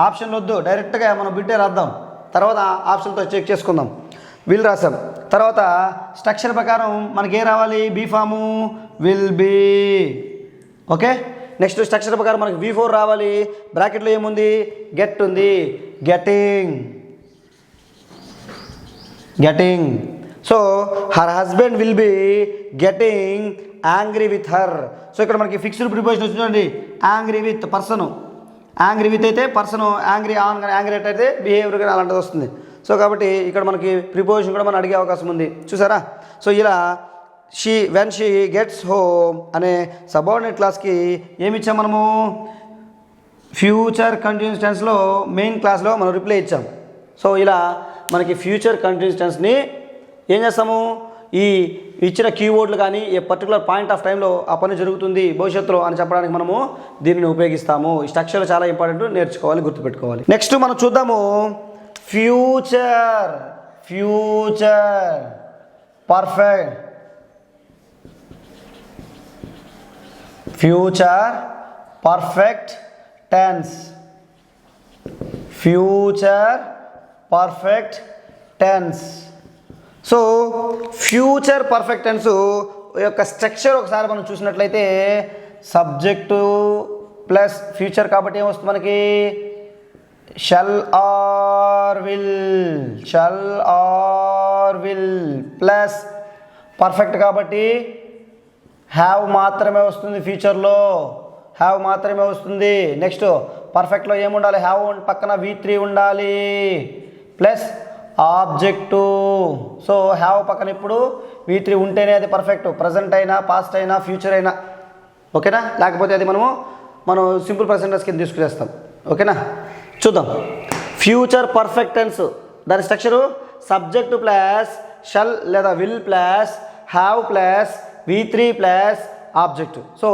ఆప్షన్లు వద్దు, డైరెక్ట్గా మనం బిట్టే రాద్దాం, తర్వాత ఆప్షన్తో చెక్ చేసుకుందాం. విల్ రాసాం. తర్వాత స్ట్రక్చర్ ప్రకారం మనకి ఏం రావాలి, be form will be. Okay, next structure ప్రకారం మనకి V4 రావాలి. బ్రాకెట్లో ఏముంది, గెట్ ఉంది, getting. So her husband will be getting angry with her. So ఇక్కడ మనకి ఫిక్స్డ్ ప్రిపోజిషన్ వచ్చిందండి, angry with person. Angry with అయితే పర్సన్, యాంగ్రీ ఆన్ కానీ యాంగ్రీ అయితే బిహేవియర్ కానీ అలాంటిది వస్తుంది. సో కాబట్టి ఇక్కడ మనకి ప్రిపోజిషన్ కూడా మనం అడిగే అవకాశం ఉంది, చూసారా? సో ఇలా వెన్ షీ గెట్స్ హోమ్ అనే సబార్డినేట్ క్లాస్కి ఏమి ఇచ్చాం మనము, ఫ్యూచర్ కంటిన్యూస్ టెన్స్లో మెయిన్ క్లాస్లో మనం రిప్లై ఇచ్చాం. సో ఇలా మనకి ఫ్యూచర్ కంటిన్యూస్ టెన్స్ని ఏం చేస్తాము, ఈ ఇచ్చిన కీవర్డ్లు కానీ ఏ పర్టికులర్ పాయింట్ ఆఫ్ టైంలో ఆ పని జరుగుతుంది భవిష్యత్తులో అని చెప్పడానికి మనము దీనిని ఉపయోగిస్తాము. ఈ స్ట్రక్చర్ చాలా ఇంపార్టెంట్, నేర్చుకోవాలి, గుర్తుపెట్టుకోవాలి. నెక్స్ట్ మనం చూద్దాము future perfect, future perfect tense. Future perfect tense. So future perfect tense యొక్క స్ట్రక్చర్ ఒకసారి మనం చూసినట్లయితే సబ్జెక్టు ప్లస్ ఫ్యూచర్ కాబట్టి ఏమొస్తుంది మనకి, shall or will plus perfect కాబట్టి హ్యావ్ మాత్రమే వస్తుంది, ఫ్యూచర్లో హ్యావ్ మాత్రమే వస్తుంది. నెక్స్ట్ పర్ఫెక్ట్లో ఏముండాలి, హ్యావ్ పక్కన V3 ఉండాలి ప్లస్ ఆబ్జెక్టు. సో హ్యావ్ పక్కన ఇప్పుడు V3 ఉంటేనే అది పర్ఫెక్ట్, ప్రజెంట్ అయినా పాస్ట్ అయినా ఫ్యూచర్ అయినా, ఓకేనా? లేకపోతే అది మనం సింపుల్ ప్రెజెంట్ కింద తీసుకునేస్తాం, ఓకేనా? చూద్దాం. ఫ్యూచర్ పర్ఫెక్ట్ టెన్స్ దాని స్ట్రక్చరు సబ్జెక్టు ప్లస్ షల్ లేదా will plus have plus V3 plus object. So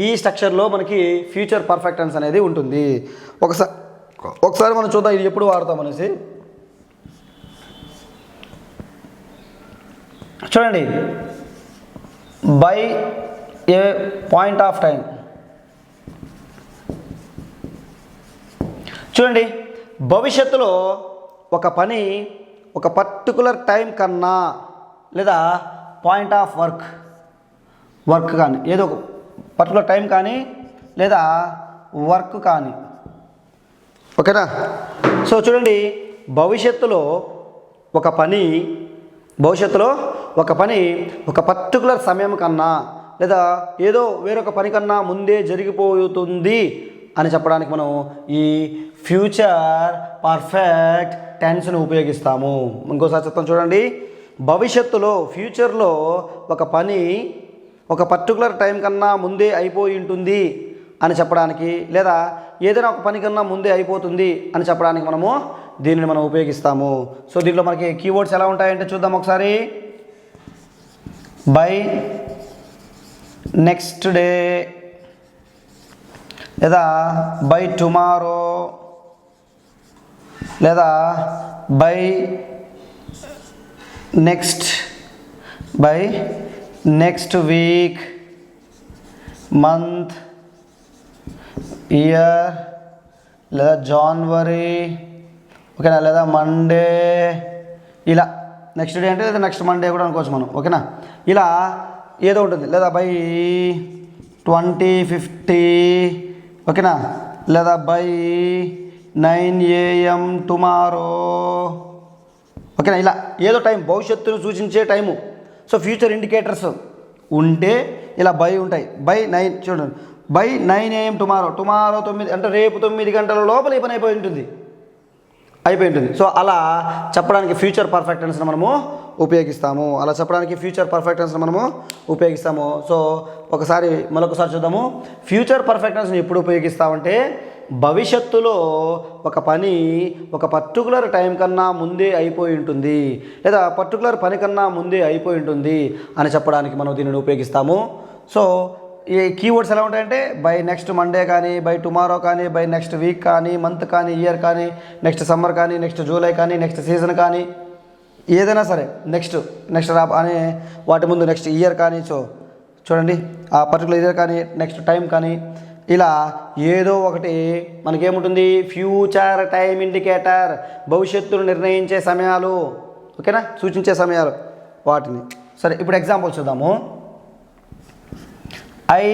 ఈ స్ట్రక్చర్లో మనకి ఫ్యూచర్ పర్ఫెక్ట్ టెన్స్ అనేది ఉంటుంది. ఒకసారి మనం చూద్దాం ఇది ఎప్పుడు వాడతాం అనేసి. చూడండి, by A point of time. చూడండి, భవిష్యత్తులో ఒక పని ఒక పర్టికులర్ టైం కన్నా లేదా పాయింట్ ఆఫ్ వర్క్ కానీ ఏదో ఒక పర్టికులర్ టైం కానీ లేదా వర్క్ కానీ, ఓకేనా? సో చూడండి, భవిష్యత్తులో ఒక పని ఒక పర్టికులర్ సమయం కన్నా లేదా ఏదో వేరొక పని కన్నా ముందే జరిగిపోతుంది అని చెప్పడానికి మనం ఈ ఫ్యూచర్ పర్ఫెక్ట్ టెన్స్ను ఉపయోగిస్తాము. ఇంకోసారి చెప్తాం చూడండి, భవిష్యత్తులో ఫ్యూచర్లో ఒక పని ఒక పర్టికులర్ టైం కన్నా ముందే అయిపోయి ఉంటుంది అని చెప్పడానికి లేదా ఏదైనా ఒక పని కన్నా ముందే అయిపోతుంది అని చెప్పడానికి మనము దీనిని మనం ఉపయోగిస్తాము. సో దీంట్లో మనకి కీవర్డ్స్ ఎలా ఉంటాయంటే చూద్దాం ఒకసారి. బై నెక్స్ట్ డే లేదా బై టుమారో లేదా by next week month, year, లేదా జనవరి, ఓకేనా, లేదా మండే, ఇలా నెక్స్ట్ డే అంటే లేదా నెక్స్ట్ మండే కూడా అనుకోవచ్చు మనం, ఓకేనా. ఇలా ఏదో ఉంటుంది, లేదా బై 2050, ఓకేనా, లేదా బై 9 AM టుమారో, ఓకేనా. ఇలా ఏదో టైం, భవిష్యత్తును సూచించే టైము. సో ఫ్యూచర్ ఇండికేటర్స్ ఉంటే ఇలా బై ఉంటాయి. బై 9 చూడండి, బై 9 AM టుమారో, 9 అంటే రేపు 9 గంటల లోపల ఈ పని అయిపోయి ఉంటుంది. సో అలా చెప్పడానికి ఫ్యూచర్ పర్ఫెక్ట్ టెన్స్ని మనము ఉపయోగిస్తాము. సో మరొకసారి చూద్దాము. ఫ్యూచర్ పర్ఫెక్ట్ టెన్స్ని ఎప్పుడు ఉపయోగిస్తామంటే భవిష్యత్తులో ఒక పని ఒక పర్టికులర్ టైం కన్నా ముందే అయిపోయి ఉంటుంది, లేదా పర్టికులర్ పని కన్నా ముందే అయిపోయి ఉంటుంది అని చెప్పడానికి మనం దీనిని ఉపయోగిస్తాము. సో ఈ కీవర్డ్స్ ఎలా ఉంటాయంటే బై నెక్స్ట్ మండే కానీ, బై టుమారో కానీ, బై నెక్స్ట్ వీక్ కానీ, మంత్ కానీ, ఇయర్ కానీ, నెక్స్ట్ సమ్మర్ కానీ, నెక్స్ట్ జూలై కానీ, నెక్స్ట్ సీజన్ కానీ, ఏదైనా సరే నెక్స్ట్ అనే వాటి ముందు నెక్స్ట్ ఇయర్ కానీ. సో చూడండి, ఆ పర్టికులర్ ఇయర్ కానీ, నెక్స్ట్ టైం కానీ, ఇలా ఏదో ఒకటి మనకేముంటుంది, ఫ్యూచర్ టైం ఇండికేటర్, భవిష్యత్తును నిర్ణయించే సమయాలు, ఓకేనా, సూచించే సమయాలు వాటిని. సరే, ఇప్పుడు ఎగ్జాంపుల్స్ చూద్దాము. I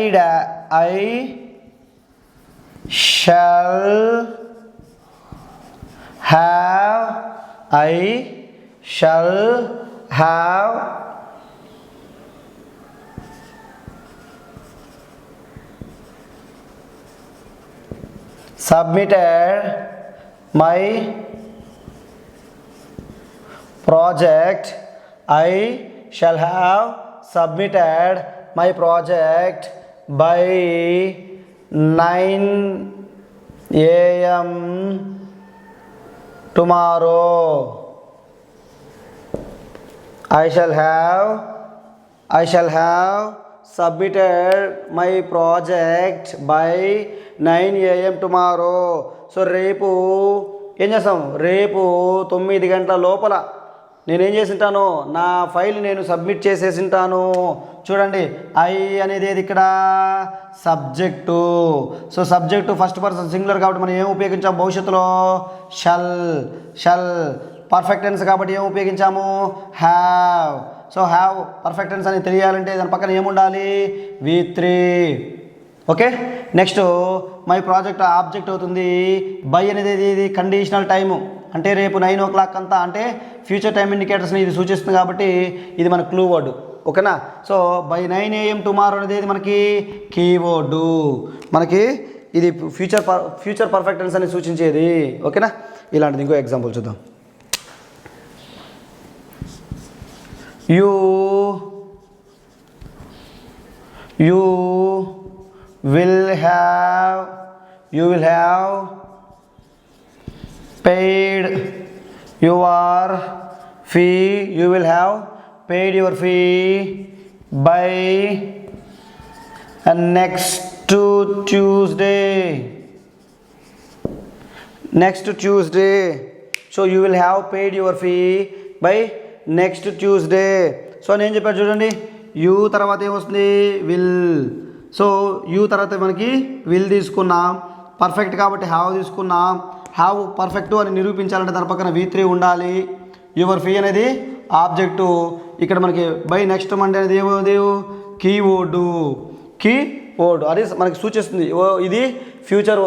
shall have submitted my project. I shall have submitted my project by 9 AM tomorrow. I shall have submitted my project by 9 AM tomorrow. So రేపు ఏం చేస్తాం, రేపు 9 గంటల లోపల నేనేం చేసింటాను, నా ఫైల్ నేను సబ్మిట్ చేసేసింటాను. చూడండి, ఐ అనేది ఏది ఇక్కడ, subject. So subject first person singular కాబట్టి మనం ఏం ఉపయోగించాం భవిష్యత్తులో, షల్. పర్ఫెక్ట్ టెన్స్ కాబట్టి ఏం ఉపయోగించాము, have. So have perfect tense అని తెలియాలంటే దాని పక్కన ఏముండాలి, V3. Okay, next my project object అవుతుంది. బై అనేది ఇది కండిషనల్ టైము, అంటే రేపు 9 o'clock అంతా, అంటే ఫ్యూచర్ టైం ఇండికేటర్స్ని ఇది సూచిస్తుంది కాబట్టి ఇది మన క్లూ వర్డ్, ఓకేనా. సో బై 9 AM టుమారో అనేది మనకి కీవర్డు, మనకి ఇది ఫ్యూచర్ పర్ఫెక్ట్ టెన్స్ అని సూచించేది, ఓకేనా. ఇలాంటిది ఇంకో ఎగ్జాంపుల్ చూద్దాం. You will have paid your fee. You will have paid your fee by next Tuesday. So you will have paid your fee by next Tuesday. So నేను చెప్పాను చూడండి, యూ తర్వాత ఏమొస్తుంది, విల్. సో యూ తర్వాత మనకి విల్ తీసుకున్నాం, పర్ఫెక్ట్ కాబట్టి హ్యావ్ తీసుకున్నాం. హ్యావ్ పర్ఫెక్ట్ అని నిరూపించాలంటే దాని పక్కన V3 ఉండాలి. యువర్ ఫీ అనేది ఆబ్జెక్టు, ఇక్కడ మనకి బై నెక్స్ట్ మండే అనేది ఏమవుతుంది, కీవర్డ్ అది మనకి సూచిస్తుంది. ఇది ఫ్యూచర్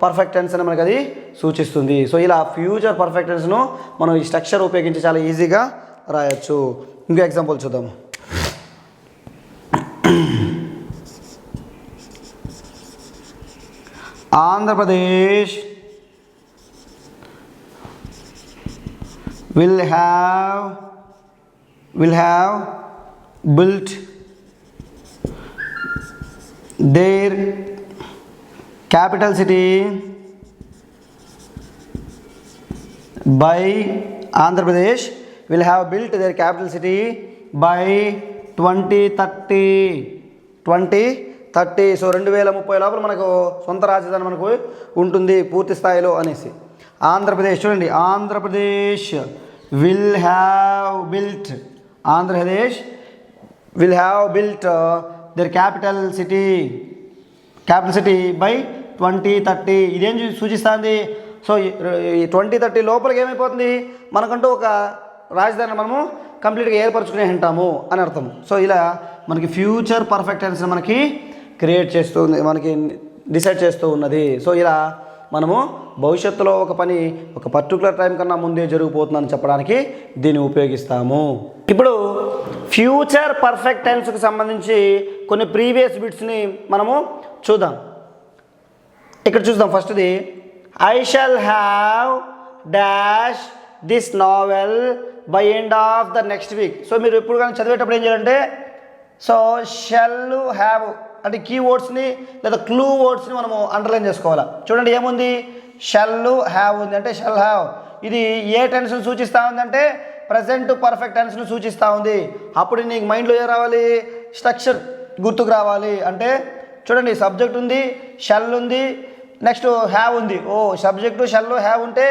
పర్ఫెక్ట్ టెన్స్ అని మనకి అది సూచిస్తుంది. సో ఇలా ఫ్యూచర్ పర్ఫెక్ట్ టెన్స్ను మనం ఈ స్ట్రక్చర్ ఉపయోగించి చాలా ఈజీగా రాయొచ్చు. ఇంకో ఎగ్జాంపుల్ చూద్దాము. Andhra Pradesh will have built their capital city by Andhra Pradesh will have built their capital city by 2030. So 2030 లోపల మనకు సొంత రాజధాని మనకు ఉంటుంది పూర్తి స్థాయిలో అనేసి. ఆంధ్రప్రదేశ్ చూడండి, Andhra Pradesh will have built their capital city capital city by 2030. ఇదేం సూచిస్తుంది? సో 2030 లోపలికి ఏమైపోతుంది, మనకంటూ ఒక రాజధాని మనము కంప్లీట్గా ఏర్పరచుకునే ఉంటాము అని అర్థం. సో ఇలా మనకి ఫ్యూచర్ పర్ఫెక్ట్ టెన్స్ మనకి క్రియేట్ చేస్తుంది, మనకి డిసైడ్ చేస్తూ ఉన్నది. సో ఇలా మనము భవిష్యత్తులో ఒక పని ఒక పర్టికులర్ టైం కన్నా ముందే జరిగిపోతుందని చెప్పడానికి దీన్ని ఉపయోగిస్తాము. ఇప్పుడు ఫ్యూచర్ పర్ఫెక్ట్ టెన్స్కి సంబంధించి కొన్ని ప్రీవియస్ బిట్స్ని మనము చూద్దాం. ఇక్కడ చూద్దాం. ఫస్ట్ది, I shall have dash this novel by end of the next week. So మీరు ఎప్పుడు కానీ చదివేటప్పుడు ఏం చేయాలంటే, సో షల్ హ్యావ్ అంటే కీవర్డ్స్ని లేదా క్లూ వర్డ్స్ని మనము అండర్లైన్ చేసుకోవాలి. చూడండి ఏముంది, షల్ హ్యావ్ ఉంది అంటే షల్ హ్యావ్ ఇది ఏ టెన్స్ను సూచిస్తూ ఉందంటే ప్రజెంట్ పర్ఫెక్ట్ టెన్స్ను సూచిస్తూ ఉంది. అప్పుడు నీకు మైండ్లో ఏం రావాలి, స్ట్రక్చర్ గుర్తుకు రావాలి. అంటే చూడండి, సబ్జెక్ట్ ఉంది, షల్ ఉంది, నెక్స్ట్ హ్యావ్ ఉంది. ఓ సబ్జెక్టు షల్ హ్యావ్ ఉంటే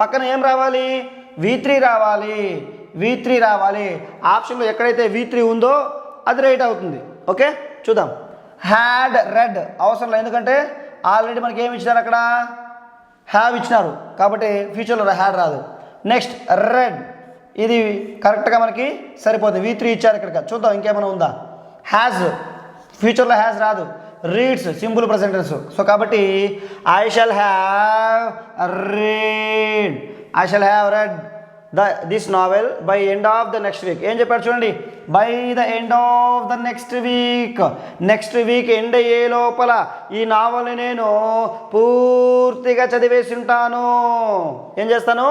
పక్కన ఏం రావాలి, V3 రావాలి. V3 రావాలి. ఆప్షన్లో ఎక్కడైతే V3 ఉందో అది రైట్ అవుతుంది. ఓకే చూద్దాం. హ్యాడ్ రెడ్ అవసరం లేదు, ఎందుకంటే ఆల్రెడీ మనకి ఏమి ఇచ్చినారు, అక్కడ హ్యావ్ ఇచ్చినారు కాబట్టి ఫ్యూచర్లో హ్యాడ్ రాదు. నెక్స్ట్ రెడ్ ఇది కరెక్ట్గా మనకి సరిపోతుంది. V3 ఇచ్చారు ఇక్కడ. చూద్దాం ఇంకేమైనా ఉందా. హ్యాజ్ ఫ్యూచర్లో హ్యాజ్ రాదు. Reads simple present tense. So కాబట్టి I shall have read, I shall have read this novel by end of the next week. ఏం చెప్పాడు చూడండి, by the end of the next week. Next week end అయ్యే లోపల ఈ నావల్ని నేను పూర్తిగా చదివేసి ఉంటాను. ఏం చేస్తాను,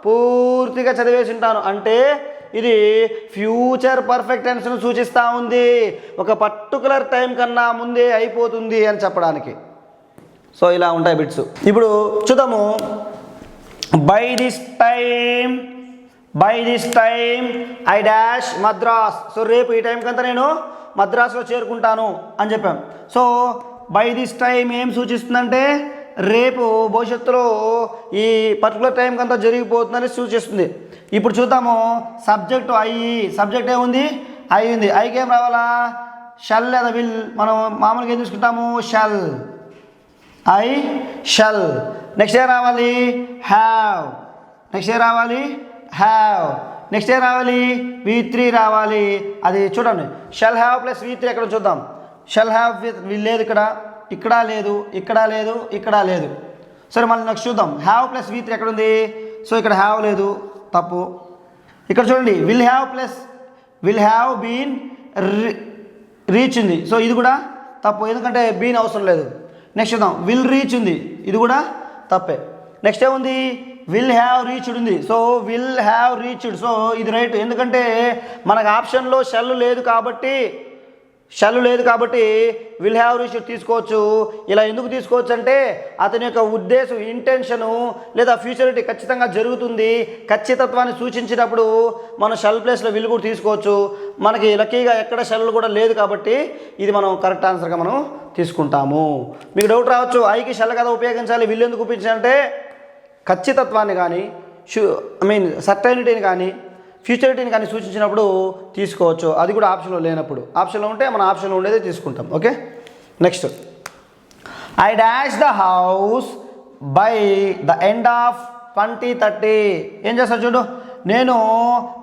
పూర్తిగా చదివేసి ఉంటాను. అంటే ఇది ఫ్యూచర్ పర్ఫెక్ట్ టెన్స్ను సూచిస్తూ ఉంది, ఒక పర్టికులర్ టైం కన్నా ముందే అయిపోతుంది అని చెప్పడానికి. సో ఇలా ఉంటాయి బిట్స్. ఇప్పుడు చూద్దాము. By this time I dash Madras. So రేపు ఈ టైంకి అంతా నేను మద్రాసులో చేరుకుంటాను అని చెప్పాం. సో బై దిస్ టైం ఏం సూచిస్తుందంటే రేపు భవిష్యత్తులో ఈ పర్టికులర్ టైంకి అంతా జరిగిపోతుందని సూచిస్తుంది. ఇప్పుడు చూద్దాము. సబ్జెక్టు ఐ, సబ్జెక్ట్ ఏముంది, ఐ ఉంది. ఐకి ఏం రావాలా, షల్ లేదా విల్. మనం మామూలుగా ఏం తీసుకుంటాము, షల్, ఐ షల్. నెక్స్ట్ ఏం రావాలి, హ్యావ్. నెక్స్ట్ ఏం రావాలి, హ్యావ్. నెక్స్ట్ ఏం రావాలి, V3 రావాలి. అది చూడండి, షల్ హ్యావ్ ప్లస్ V3 ఎక్కడ చూద్దాం. షల్ హ్యావ్ లేదు, ఇక్కడ లేదు, ఇక్కడ లేదు, ఇక్కడ లేదు. సరే మళ్ళీ నెక్స్ట్ చూద్దాం. హ్యావ్ ప్లస్ V3 ఎక్కడ ఉంది. సో ఇక్కడ హ్యావ్ లేదు, తప్పు. ఇక్కడ చూడండి, విల్ హ్యావ్ బీన్ రీచ్ ఉంది. సో ఇది కూడా తప్పు, ఎందుకంటే బీన్ అవసరం లేదు. నెక్స్ట్ చూద్దాం, విల్ రీచ్ ఉంది, ఇది కూడా తప్పే. నెక్స్ట్ ఏముంది, విల్ హ్యావ్ రీచ్డ్ ఉంది. So will have reached, so ఇది రైట్, ఎందుకంటే మనకు ఆప్షన్లో షల్ లేదు కాబట్టి విల్ హ్యావ్ రీచ్డ్ తీసుకోవచ్చు. ఇలా ఎందుకు తీసుకోవచ్చు అంటే అతని యొక్క ఉద్దేశం, ఇంటెన్షను లేదా ఫ్యూచరిటీ ఖచ్చితంగా జరుగుతుంది, ఖచ్చితత్వాన్ని సూచించినప్పుడు మనం షల్ ప్లేస్లో విల్ కూడా తీసుకోవచ్చు. మనకి లక్కీగా ఎక్కడ షల్ కూడా లేదు కాబట్టి ఇది మనం కరెక్ట్ ఆన్సర్గా మనం తీసుకుంటాము. మీకు డౌట్ రావచ్చు, ఐకి షల్ కదా ఉపయోగించాలి, విల్ ఎందుకు ఉపయోగించాలంటే ఖచ్చితత్వాన్ని కానీ సర్టైనిటీని కానీ ఫ్యూచరిటీని కానీ సూచించినప్పుడు తీసుకోవచ్చు. అది కూడా ఆప్షన్లో లేనప్పుడు. ఆప్షన్లో ఉంటే మన ఆప్షన్లో ఉండేదే తీసుకుంటాం. Okay next, I dash the house by the end of 2030. ఏం చేస్తాను చూడు, నేను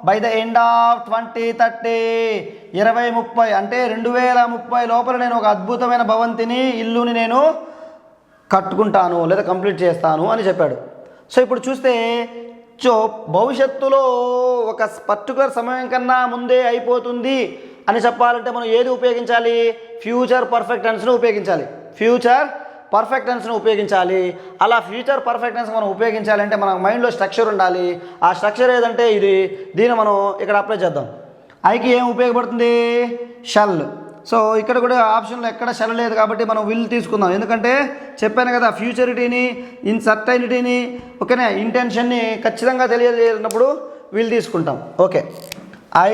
బై ద ఎండ్ ఆఫ్ 2030 2030 అంటే 2030 లోపల నేను ఒక అద్భుతమైన భవంతిని, ఇల్లుని నేను కట్టుకుంటాను లేదా కంప్లీట్ చేస్తాను అని చెప్పాడు. సో ఇప్పుడు చూస్తే భవిష్యత్తులో ఒక పర్టికులర్ సమయం కన్నా ముందే అయిపోతుంది అని చెప్పాలంటే మనం ఏది ఉపయోగించాలి, ఫ్యూచర్ పర్ఫెక్ట్ టెన్స్ను ఉపయోగించాలి. ఫ్యూచర్ పర్ఫెక్ట్ టెన్స్ను ఉపయోగించాలి. అలా ఫ్యూచర్ పర్ఫెక్ట్ టెన్స్ మనం ఉపయోగించాలంటే మన మైండ్లో స్ట్రక్చర్ ఉండాలి. ఆ స్ట్రక్చర్ ఏదంటే దీన్ని మనం ఇక్కడ అప్లై చేద్దాం. ఐకి ఏం ఉపయోగపడుతుంది, షల్. సో ఇక్కడ కూడా ఆప్షన్లో ఎక్కడ షల్ లేదు కాబట్టి మనం విల్ తీసుకుందాం, ఎందుకంటే చెప్పాను కదా ఫ్యూచరిటీని, ఇన్సర్టైనిటీని, ఓకేనా, ఇంటెన్షన్ని ఖచ్చితంగా తెలియజేసినప్పుడు విల్ తీసుకుంటాం. Okay, I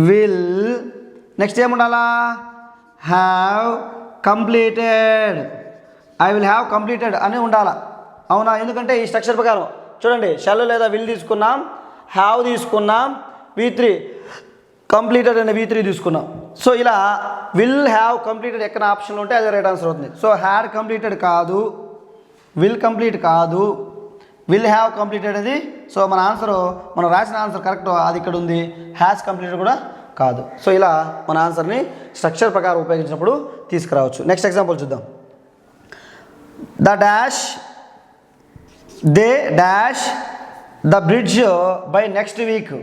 will. నెక్స్ట్ ఏముండాలా, have completed. I will have completed అని ఉండాలా, అవునా? ఎందుకంటే ఈ స్ట్రక్చర్ ప్రకారం చూడండి, షల్ లేదా విల్ తీసుకున్నాం, హ్యావ్ తీసుకున్నాం, V3 కంప్లీటెడ్ అనే V3 తీసుకున్నాం. సో ఇలా విల్ హ్యావ్ కంప్లీటెడ్ ఎక్కడ ఆప్షన్లో ఉంటే అదే రైట్ ఆన్సర్ అవుతుంది. సో హ్యాడ్ కంప్లీటెడ్ కాదు, విల్ కంప్లీట్ కాదు, విల్ హ్యావ్ కంప్లీటెడ్ అది. సో మన ఆన్సర్, మనం రాసిన ఆన్సర్ కరెక్ట్, అది ఇక్కడ ఉంది. హ్యాస్ కంప్లీటెడ్ కూడా కాదు. సో ఇలా మన ఆన్సర్ని స్ట్రక్చర్ ప్రకారం ఉపయోగించినప్పుడు తీసుకురావచ్చు. నెక్స్ట్ ఎగ్జాంపుల్ చూద్దాం. The dash they dash the bridge by next week.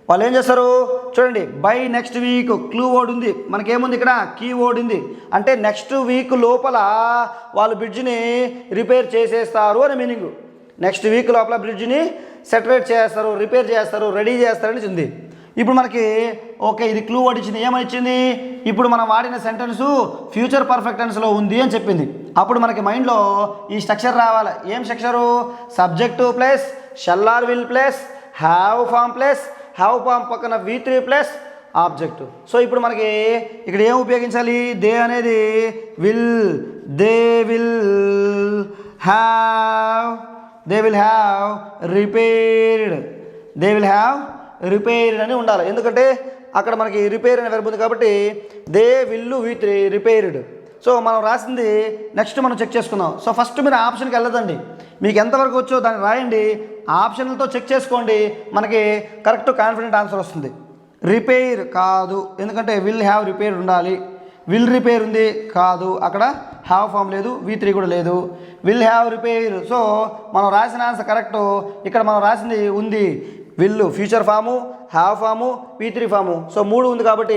వాళ్ళు ఏం చేస్తారు చూడండి, by next week clue word ఉంది, మనకేముంది ఇక్కడ కీ వర్డ్ ఉంది. అంటే నెక్స్ట్ వీక్ లోపల వాళ్ళు బ్రిడ్జ్ని రిపేర్ చేసేస్తారు అని మీనింగ్. నెక్స్ట్ వీక్ లోపల బ్రిడ్జ్ని సెటరేట్ చేస్తారు, రిపేర్ చేస్తారు, రెడీ చేస్తారని ఉంది. ఇప్పుడు మనకి ఓకే, ఇది క్లూ వర్డ్ ఇచ్చింది. ఏమని ఇచ్చింది? ఇప్పుడు మనం వాడిన సెంటెన్సు ఫ్యూచర్ పర్ఫెక్ట్ టెన్స్లో ఉంది అని చెప్పింది. అప్పుడు మనకి మైండ్లో ఈ స్ట్రక్చర్ రావాలి. ఏం structure? Subject plus shall or will plus have form plus have form పక్కన V3 ప్లస్ ఆబ్జెక్ట్. సో ఇప్పుడు మనకి ఇక్కడ ఏం ఉపయోగించాలి? దే అనేది will, they will have repaired, they will have repaired అని ఉండాలి. ఎందుకంటే అక్కడ మనకి రిపేర్ అనే వెర్బ్ ఉంది కాబట్టి they wheel V3 repaired. So మనం రాసింది నెక్స్ట్ మనం చెక్ చేసుకుందాం. సో ఫస్ట్ మీరు ఆప్షన్కి వెళ్ళదండి, మీకు ఎంతవరకు వచ్చో దాన్ని రాయండి, ఆప్షన్లతో చెక్ చేసుకోండి, మనకి కరెక్ట్ కాన్ఫిడెంట్ ఆన్సర్ వస్తుంది. రిపేర్ కాదు, ఎందుకంటే విల్ హ్యావ్ రిపేర్ ఉండాలి. విల్ రిపేర్ ఉంది కాదు, అక్కడ హ్యావ్ ఫామ్ లేదు, V3 కూడా లేదు. Will have repair. సో మనం రాసిన ఆన్సర్ కరెక్ట్. ఇక్కడ మనం రాసింది ఉంది will future form, have form, V3 form. So 3 ఉంది కాబట్టి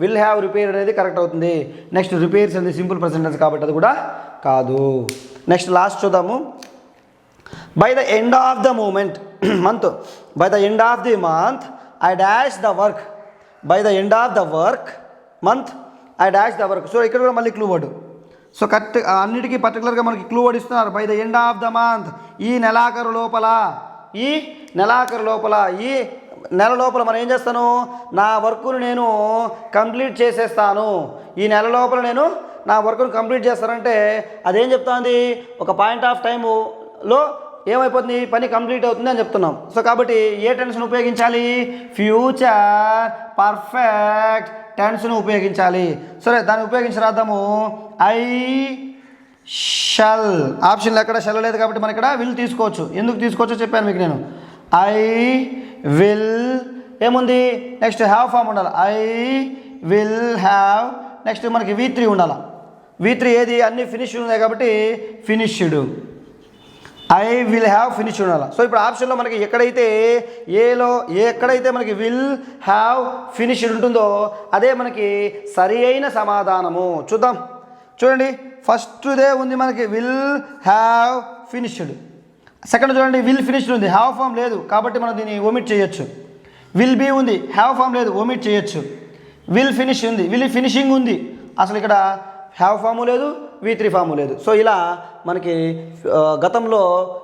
విల్ హ్యావ్ రిపేర్ అనేది కరెక్ట్ అవుతుంది. నెక్స్ట్ రిపేర్స్ అనేది సింపుల్ ప్రెజెంట్ టెన్స్ కాబట్టి అది కూడా కాదు. నెక్స్ట్ లాస్ట్ చూద్దాము. By the end of the month by the end of the month I dash the work. By the end of the month I dash the work. So ఇక్కడ కూడా మళ్ళీ క్లూ వర్డ్. సో కరెక్ట్ అన్నిటికీ పర్టికులర్గా మనకి క్లూ వర్డ్ ఇస్తున్నారు. By the end of the month, ఈ నెలాఖరు లోపల, ఈ నెలాఖరు లోపల, ఈ నెల లోపల మనం ఏం చేస్తాను? నా వర్క్ను నేను కంప్లీట్ చేసేస్తాను. ఈ నెల లోపల నేను నా వర్క్ను కంప్లీట్ చేస్తానంటే అదేం చెప్తుంది? ఒక పాయింట్ ఆఫ్ టైములో ఏమైపోతుంది? పని కంప్లీట్ అవుతుంది అని చెప్తున్నాం. సో కాబట్టి ఏ టెన్స్ను ఉపయోగించాలి? ఫ్యూచర్ పర్ఫెక్ట్ టెన్స్ను ఉపయోగించాలి. సరే, దాన్ని ఉపయోగించి రాద్దాము. ఐ షల్, ఆప్షన్లో ఎక్కడ షల్ లేదు కాబట్టి మనం ఇక్కడ విల్ తీసుకోవచ్చు. ఎందుకు తీసుకోవచ్చో చెప్పాను మీకు నేను. ఐ విల్ ఏముంది? నెక్స్ట్ హ్యావ్ ఫామ్ ఉండాలి. ఐ విల్ హ్యావ్, నెక్స్ట్ మనకి V3 ఉండాలి. V3 ఏది? అన్నీ ఫినిష్డ్ ఉన్నాయి కాబట్టి finished. I will have finished ఉండాలి. సో ఇప్పుడు ఆప్షన్లో మనకి ఎక్కడైతే ఎక్కడైతే మనకి విల్ హ్యావ్ ఫినిష్డ్ ఉంటుందో అదే మనకి సరి అయిన సమాధానము. చూద్దాం, చూడండి. ఫస్ట్దే ఉంది మనకి విల్ హ్యావ్ ఫినిష్డ్. సెకండ్ చూడండి, విల్ ఫినిష్డ్ ఉంది, హ్యావ్ ఫామ్ లేదు కాబట్టి మనం దీన్ని ఓమిట్ చేయొచ్చు. విల్ బీ ఉంది, హ్యావ్ ఫామ్ లేదు, ఓమిట్ చేయొచ్చు. విల్ ఫినిష్ ఉంది, విల్ ఫినిషింగ్ ఉంది, అసలు ఇక్కడ హ్యావ్ ఫాము లేదు, V3 ఫాము లేదు. సో ఇలా మనకి గతంలో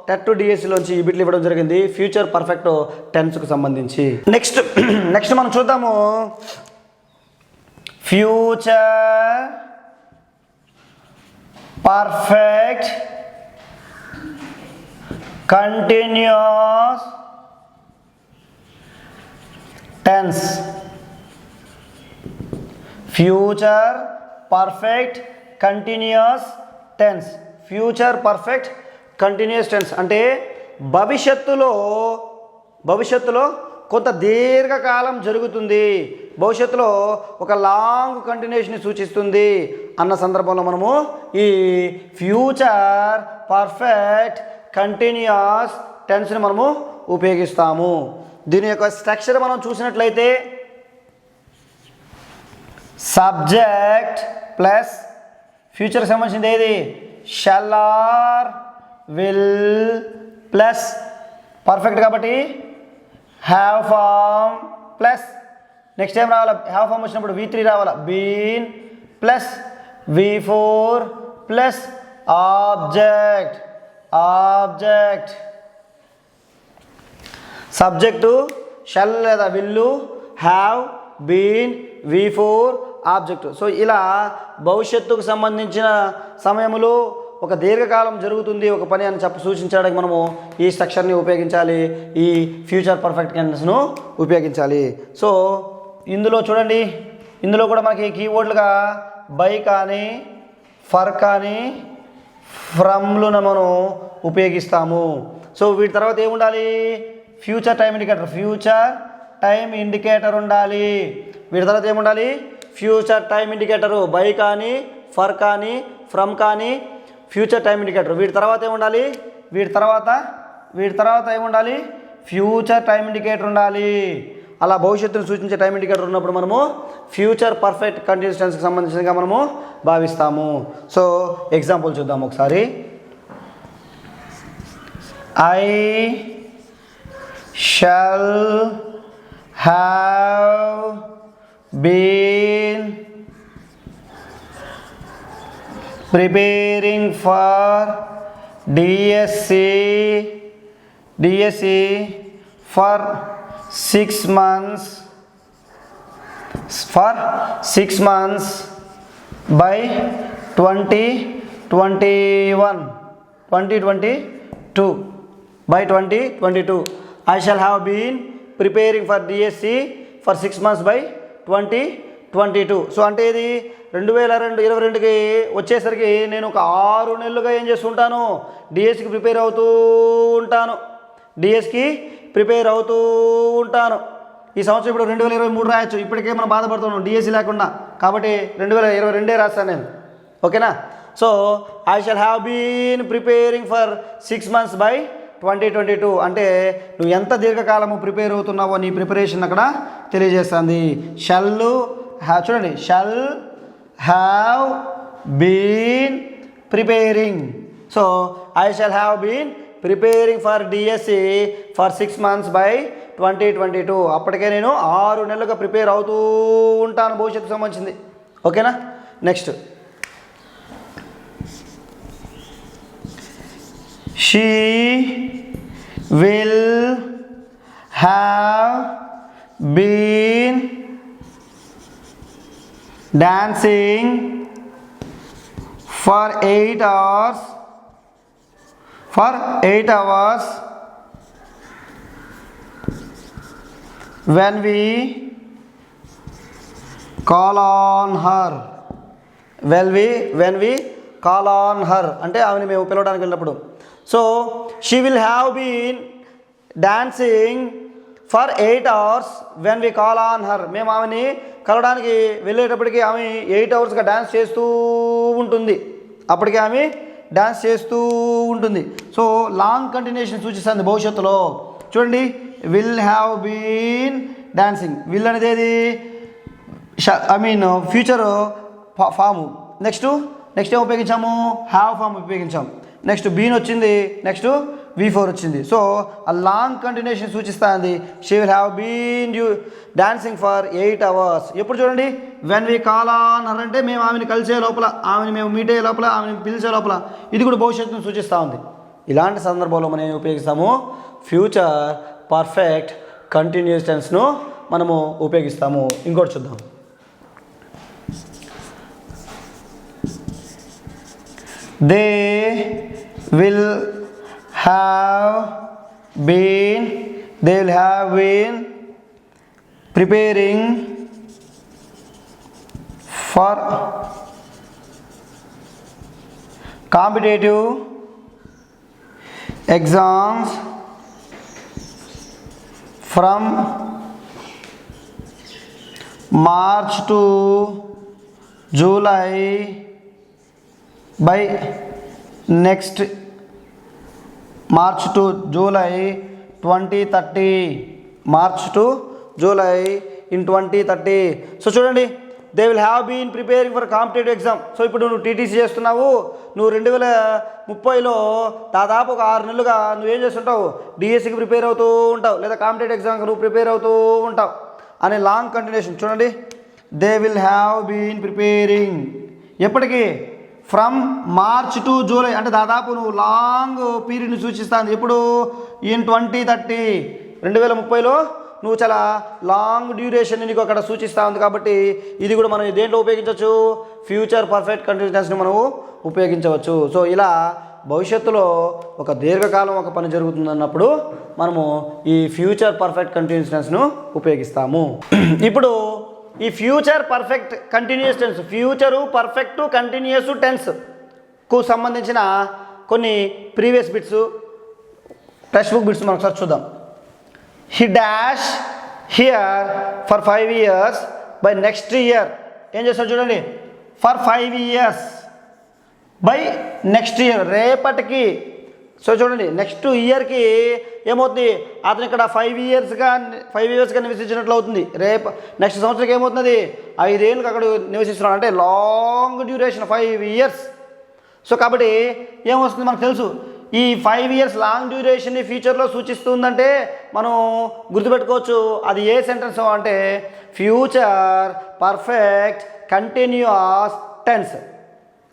టెట్ డిఎస్సిలోంచి ఈ బిట్లు ఇవ్వడం జరిగింది ఫ్యూచర్ పర్ఫెక్ట్ టెన్స్కు సంబంధించి. నెక్స్ట్ మనం చూద్దాము. Future perfect continuous tense. Future perfect continuous tense. Future perfect continuous tense అంటే భవిష్యత్తులో కొంత దీర్ఘకాలం జరుగుతుంది, భవిష్యత్తులో ఒక లాంగ్ కంటిన్యూషన్ సూచిస్తుంది అన్న సందర్భంలో మనము ఈ ఫ్యూచర్ పర్ఫెక్ట్ కంటిన్యూస్ టెన్స్ని మనము ఉపయోగిస్తాము. దీని యొక్క స్ట్రక్చర్ మనం చూసినట్లయితే సబ్జెక్ట్ ప్లస్ ఫ్యూచర్ సంబంధించింది ఏది? Shall or will plus perfect కాబట్టి హ్యావ్ ఫామ్ ప్లస్ నెక్స్ట్ ఏం రావాలి? హ్యావ్ ఫామ్ వచ్చినప్పుడు V3 రావాలి. Been plus V4 plus object. Subject shall లేదా will, have, been, V4 object. So ఇలా భవిష్యత్తుకు సంబంధించిన సమయంలో ఒక దీర్ఘకాలం జరుగుతుంది ఒక పని అని సూచించడానికి మనము ఈ స్ట్రక్చర్ని ఉపయోగించాలి, ఈ ఫ్యూచర్ పర్ఫెక్ట్ టెన్స్ను ఉపయోగించాలి. సో ఇందులో చూడండి, ఇందులో కూడా మనకి కీవర్డ్లుగా బై కానీ ఫర్ కానీ ఫ్రమ్లను మనం ఉపయోగిస్తాము. సో వీటి తర్వాత ఏముండాలి? Future time indicator, future time indicator ఉండాలి. వీటి తర్వాత ఏముండాలి? ఫ్యూచర్ టైం ఇండికేటరు, బై కానీ ఫర్ కానీ ఫ్రమ్ కానీ ఫ్యూచర్ టైం ఇండికేటర్. వీటి తర్వాత ఏముండాలి? వీటి తర్వాత ఏముండాలి? ఫ్యూచర్ టైం ఇండికేటర్ ఉండాలి. అలా భవిష్యత్తును సూచించే టైం ఇండికేటర్ ఉన్నప్పుడు మనము ఫ్యూచర్ పర్ఫెక్ట్ కంటిన్యూస్ టెన్స్కి సంబంధించినగా మనము భావిస్తాము. సో ఎగ్జాంపుల్ చూద్దాం ఒకసారి. I shall have been preparing for DSC for 6 months by 2022. By 2022 I shall have been preparing for DSC for 6 months by 2022. So అంటే ఇది 2022కి వచ్చేసరికి నేను ఒక 6 నెలలుగా ఏం చేస్తుంటాను? డిఎస్సికి ప్రిపేర్ అవుతూ ఉంటాను. ఈ సంవత్సరం ఇప్పుడు 2023 రాయొచ్చు. ఇప్పటికే మనం బాధపడుతున్నాం డిఎస్సి లేకుండా, కాబట్టి 2022 రాస్తాను నేను. ఓకేనా? So I shall have been preparing for 6 months by 2022 అంటే నువ్వు ఎంత దీర్ఘకాలము ప్రిపేర్ అవుతున్నావో నీ ప్రిపరేషన్ అక్కడ తెలియజేస్తుంది. చూడండి, shall have been preparing. So I shall have been preparing for DSC for 6 months by 2022. అప్పటికే నేను 6 నెలలుగా ప్రిపేర్ అవుతూ ఉంటాను భవిష్యత్తుకు సంబంధించింది. ఓకేనా? Next, she will have been dancing for 8 hours when we call on her. when we call on her అంటే ఆమెను మేము పిలవడానికి వెళ్ళినప్పుడు. So she will have been dancing for 8 hours when we call on her. మేము ఆమెని కలవడానికి వెళ్ళేటప్పటికి ఆమె 8 hours డాన్స్ చేస్తూ ఉంటుంది. అప్పటికి ఆమె డాన్స్ చేస్తూ ఉంటుంది. సో లాంగ్ కంటిన్యూషన్ సూచిస్తుంది భవిష్యత్తులో. చూడండి, will have been dancing. Will అనేది ఏది? Future form. నెక్స్ట్ ఏం ఉపయోగించాము? హ్యావ్ ఫామ్ ఉపయోగించాము. నెక్స్ట్ బీన్ వచ్చింది, నెక్స్ట్ V4 వచ్చింది. సో ఆ లాంగ్ కంటిన్యూషన్ సూచిస్తుంది. She will have been dancing for 8 hours. ఎప్పుడు చూడండి, when we call on her అంటే మేము ఆమెను కలిసే లోపల, ఆమెను మేము మీట్ అయ్యే లోపల, ఆమెను పిలిచే లోపల. ఇది కూడా భవిష్యత్తును సూచిస్తూ ఉంది. ఇలాంటి సందర్భంలో మనం ఏమి ఉపయోగిస్తాము? ఫ్యూచర్ పర్ఫెక్ట్ కంటిన్యూస్ టెన్స్ను మనము ఉపయోగిస్తాము. ఇంకోటి చూద్దాం. They will have been preparing for competitive exams from March to July by next March to July 2030. March to July in 2030. So చూడండి, they will have been preparing for competitive exam. So ఇప్పుడు నువ్వు టీటీసీ చేస్తున్నావు, నువ్వు 2030లో దాదాపు ఒక 6 నెలలుగా నువ్వేం చేస్తుంటావు? డిఎస్సికి ప్రిపేర్ అవుతూ ఉంటావు, లేదా కాంపిటేటివ్ ఎగ్జామ్కి నువ్వు ప్రిపేర్ అవుతూ ఉంటావు అనే లాంగ్ కంటిన్యూషన్. చూడండి, they will have been preparing ఎప్పటికీ? ఫ్రమ్ మార్చ్ టు జూలై అంటే దాదాపు నువ్వు లాంగ్ పీరియడ్ని సూచిస్తాను. ఎప్పుడు? ఇన్ 2030, 2030లో నువ్వు చాలా లాంగ్ డ్యూరేషన్ నీకు అక్కడ సూచిస్తూ ఉంది. కాబట్టి ఇది కూడా మనం దేంట్లో ఉపయోగించవచ్చు? ఫ్యూచర్ పర్ఫెక్ట్ కంటిన్యూస్ని మనము ఉపయోగించవచ్చు. సో ఇలా భవిష్యత్తులో ఒక దీర్ఘకాలం ఒక పని జరుగుతుందన్నప్పుడు మనము ఈ ఫ్యూచర్ పర్ఫెక్ట్ కంటిన్యూస్ను ఉపయోగిస్తాము. ఇప్పుడు ఈ future perfect continuous tense, future perfect continuous టెన్స్కు సంబంధించిన కొన్ని previous bits, text book bits మనం ఒకసారి చూద్దాం. He dash here for 5 years, by next year ఏం చేస్తాడు చూడండి, for 5 years by next year, రేపటికి. సో చూడండి నెక్స్ట్ ఇయర్కి ఏమవుతుంది, అతను ఇక్కడ 5 yearsగా నివసించినట్లు అవుతుంది. రేపు నెక్స్ట్ సంవత్సరానికి ఏమవుతుంది, 5 ఏళ్ళకి అక్కడ నివసిస్తున్నాడు, అంటే లాంగ్ డ్యూరేషన్ 5 years. సో కాబట్టి ఏమొస్తుంది మనకు తెలుసు, ఈ 5 years లాంగ్ డ్యూరేషన్ని ఫ్యూచర్లో సూచిస్తుందంటే మనం గుర్తుపెట్టుకోవచ్చు అది ఏ సెంటెన్స్ అంటే future perfect continuous tense.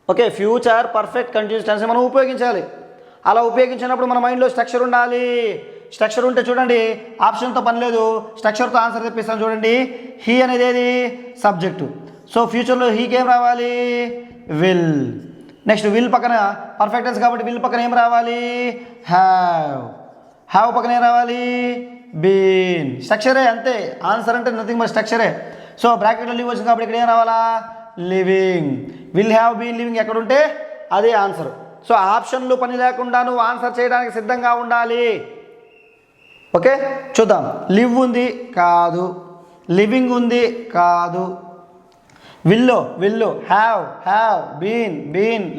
Okay, future perfect continuous tense మనం ఉపయోగించాలి. అలా ఉపయోగించినప్పుడు మన మైండ్లో స్ట్రక్చర్ ఉండాలి. స్ట్రక్చర్ ఉంటే చూడండి ఆప్షన్తో పని లేదు, స్ట్రక్చర్తో ఆన్సర్ తెప్పిస్తాను. చూడండి హీ అనేది ఏది, సబ్జెక్టు. సో ఫ్యూచర్లో హీకి ఏం రావాలి, విల్. నెక్స్ట్ విల్ పక్కన పర్ఫెక్ట్ టెన్స్ కాబట్టి విల్ పక్కన ఏం రావాలి, హ్యావ్ పక్కన ఏం రావాలి, బీన్. స్ట్రక్చరే అంతే, ఆన్సర్ అంటే నథింగ్ బట్ స్ట్రక్చరే. సో బ్రాకెట్లో లివ్ వచ్చింది కాబట్టి ఇక్కడ ఏం రావాలా, living. Will have been living ఎక్కడుంటే అదే ఆన్సర్. సో ఆప్షన్లు పని లేకుండా నువ్వు ఆన్సర్ చేయడానికి సిద్ధంగా ఉండాలి. ఓకే చూద్దాం. లివ్ ఉంది కాదు, లివింగ్ ఉంది కాదు, విల్లు హ్యావ్ బీన్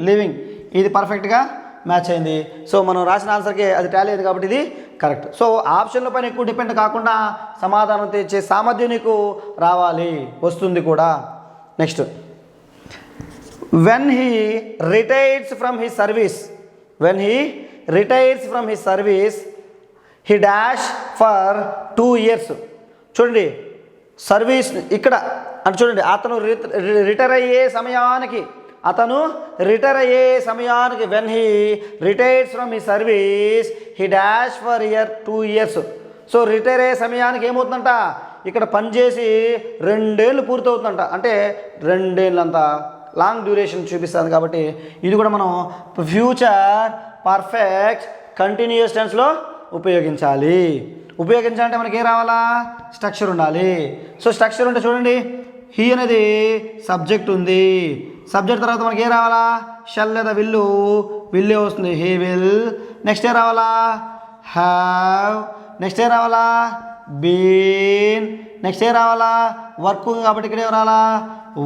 లివింగ్, ఇది పర్ఫెక్ట్గా మ్యాచ్ అయింది. సో మనం రాసిన ఆన్సర్కి అది టాలీ అయింది కాబట్టి ఇది కరెక్ట్. సో ఆప్షన్ల పైన ఎక్కువ డిపెండ్ కాకుండా సమాధానం తెచ్చే సామర్థ్యం నీకు రావాలి, వస్తుంది కూడా. Next, when he retires from his service he dash for 2 years. చూడండి సర్వీస్ ఇక్కడ అంటే చూడండి అతను రిటైర్ అయ్యే సమయానికి when he retires from his service he dash for 2 years. So retire అయ్యే సమయానికి ఏమవుతుందంట, ఇక్కడ పనిచేసి 2 ఏళ్ళు పూర్తవుతుందంట, అంటే 2 ఏళ్ళంత లాంగ్ డ్యూరేషన్ చూపిస్తుంది. కాబట్టి ఇది కూడా మనం ఫ్యూచర్ పర్ఫెక్ట్ కంటిన్యూస్ టెన్స్లో ఉపయోగించాలంటే మనకి ఏం రావాలా, స్ట్రక్చర్ ఉండాలి. సో స్ట్రక్చర్ ఉంటే చూడండి హీ అనేది సబ్జెక్ట్ ఉంది, సబ్జెక్ట్ తర్వాత మనకి ఏం రావాలా, షల్ లేదా విల్లే వస్తుంది, హీ విల్. నెక్స్ట్ ఏం రావాలా, హ్యావ్. నెక్స్ట్ ఏం రావాలా, బీన్. నెక్స్ట్ ఏం రావాలా, వర్క్ కాబట్టి ఇక్కడ ఏం రావాలా,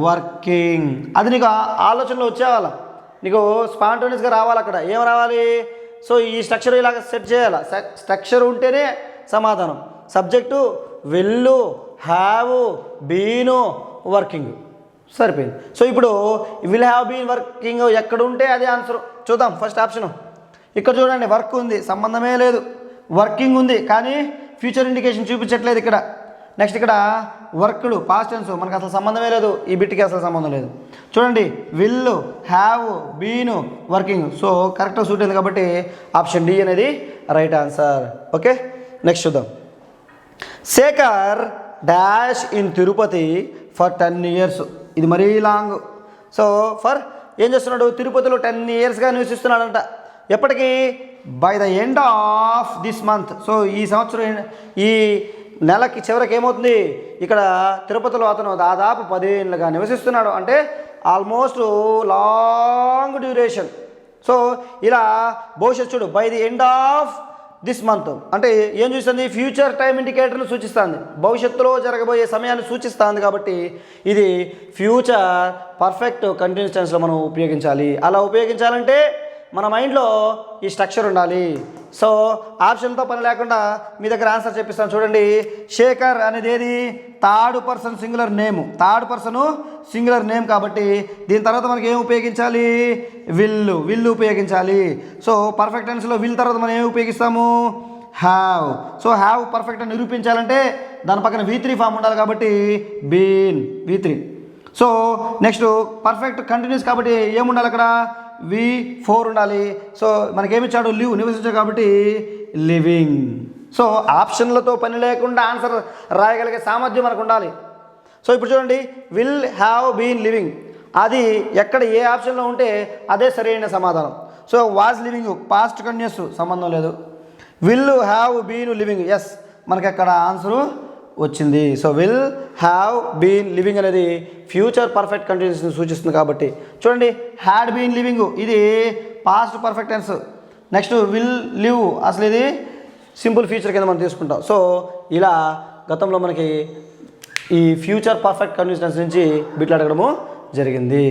వర్కింగ్. అది నీకు ఆలోచనలో వచ్చేవాళ్ళ, నీకు స్పాంటోనియస్గా రావాలి. అక్కడ ఏం రావాలి, సో ఈ స్ట్రక్చర్ ఇలాగ సెట్ చేయాలి. స్ట్రక్చర్ ఉంటేనే సమాధానం. Subject will, have, been, working, సరిపోయింది. సో ఇప్పుడు విల్ హ్యావ్ బీన్ వర్కింగ్ ఎక్కడ ఉంటే అది ఆన్సర్. చూద్దాం ఫస్ట్ ఆప్షన్. ఇక్కడ చూడండి వర్క్ ఉంది, సంబంధమే లేదు. వర్కింగ్ ఉంది కానీ ఫ్యూచర్ ఇండికేషన్ చూపించట్లేదు ఇక్కడ. నెక్స్ట్ ఇక్కడ వర్క్లు పాస్ట్ టెన్స్, మనకు అసలు సంబంధమే లేదు, ఈ బిట్కి అసలు సంబంధం లేదు. చూడండి will, have, been, working. So కరెక్ట్గా సూట్ అయింది కాబట్టి ఆప్షన్ డి అనేది రైట్ ఆన్సర్. ఓకే నెక్స్ట్ చూద్దాం. Shekhar dash in Tirupati for 10 years. ఇది మరీ లాంగ్. సో ఫర్ ఏం చేస్తున్నాడు, తిరుపతిలో 10 yearsగా నివసిస్తున్నాడంట. ఎప్పటికీ, by the end of this month. So ఈ సంవత్సరం ఈ నెలకి చివరికి ఏమవుతుంది, ఇక్కడ తిరుపతిలో అతను దాదాపు 10 ఏళ్ళుగా నివసిస్తున్నాడు, అంటే ఆల్మోస్ట్ లాంగ్ డ్యూరేషన్. సో ఇలా భవిష్యత్తు చూడు, by the end of this month అంటే ఏం చూస్తుంది, ఫ్యూచర్ టైం ఇండికేటర్ను సూచిస్తుంది, భవిష్యత్తులో జరగబోయే సమయాన్ని సూచిస్తుంది. కాబట్టి ఇది ఫ్యూచర్ పర్ఫెక్ట్ కంటిన్యూస్ టెన్స్లో మనం ఉపయోగించాలి. అలా ఉపయోగించాలంటే మన మైండ్లో ఈ స్ట్రక్చర్ ఉండాలి. సో ఆప్షన్తో పని లేకుండా మీ దగ్గర ఆన్సర్ చెప్పిస్తాను చూడండి. శేఖర్ అనేది ఏది, థర్డ్ పర్సన్ సింగులర్ నేమ్ కాబట్టి దీని తర్వాత మనకి ఏం ఉపయోగించాలి, విల్లు ఉపయోగించాలి. సో పర్ఫెక్ట్ టెన్స్లో విల్ తర్వాత మనం ఏమి ఉపయోగిస్తాము, హ్యావ్. సో హ్యావ్ పర్ఫెక్ట్ అని నిరూపించాలంటే దాని పక్కన V3 ఫామ్ ఉండాలి కాబట్టి been, V3. So next perfect continuous కాబట్టి ఏముండాలి అక్కడ, V4 ఉండాలి. సో మనకేమిచ్చాడు, లివ్, నివసించాడు కాబట్టి లివింగ్. సో ఆప్షన్లతో పని లేకుండా ఆన్సర్ రాయగలిగే సామర్థ్యం మనకు ఉండాలి. సో ఇప్పుడు చూడండి విల్ హ్యావ్ బీన్ లివింగ్, అది ఎక్కడ ఏ ఆప్షన్లో ఉంటే అదే సరైన సమాధానం. So was living past continuous సంబంధం లేదు, will have been living yes, మనకి అక్కడ ఆన్సరు వచ్చింది. So will have been living అనేది ఫ్యూచర్ పర్ఫెక్ట్ కంటిన్యూస్ని సూచిస్తుంది కాబట్టి చూడండి, హ్యాడ్ బీన్ లివింగ్ ఇది past perfect tense. Next will live అసలు ఇది సింపుల్ ఫ్యూచర్ కింద మనం తీసుకుంటాం. సో ఇలా గతంలో మనకి ఈ ఫ్యూచర్ పర్ఫెక్ట్ కంటిన్యూస్ టెన్స్ నుంచి బిట్లు అడగడము జరిగింది.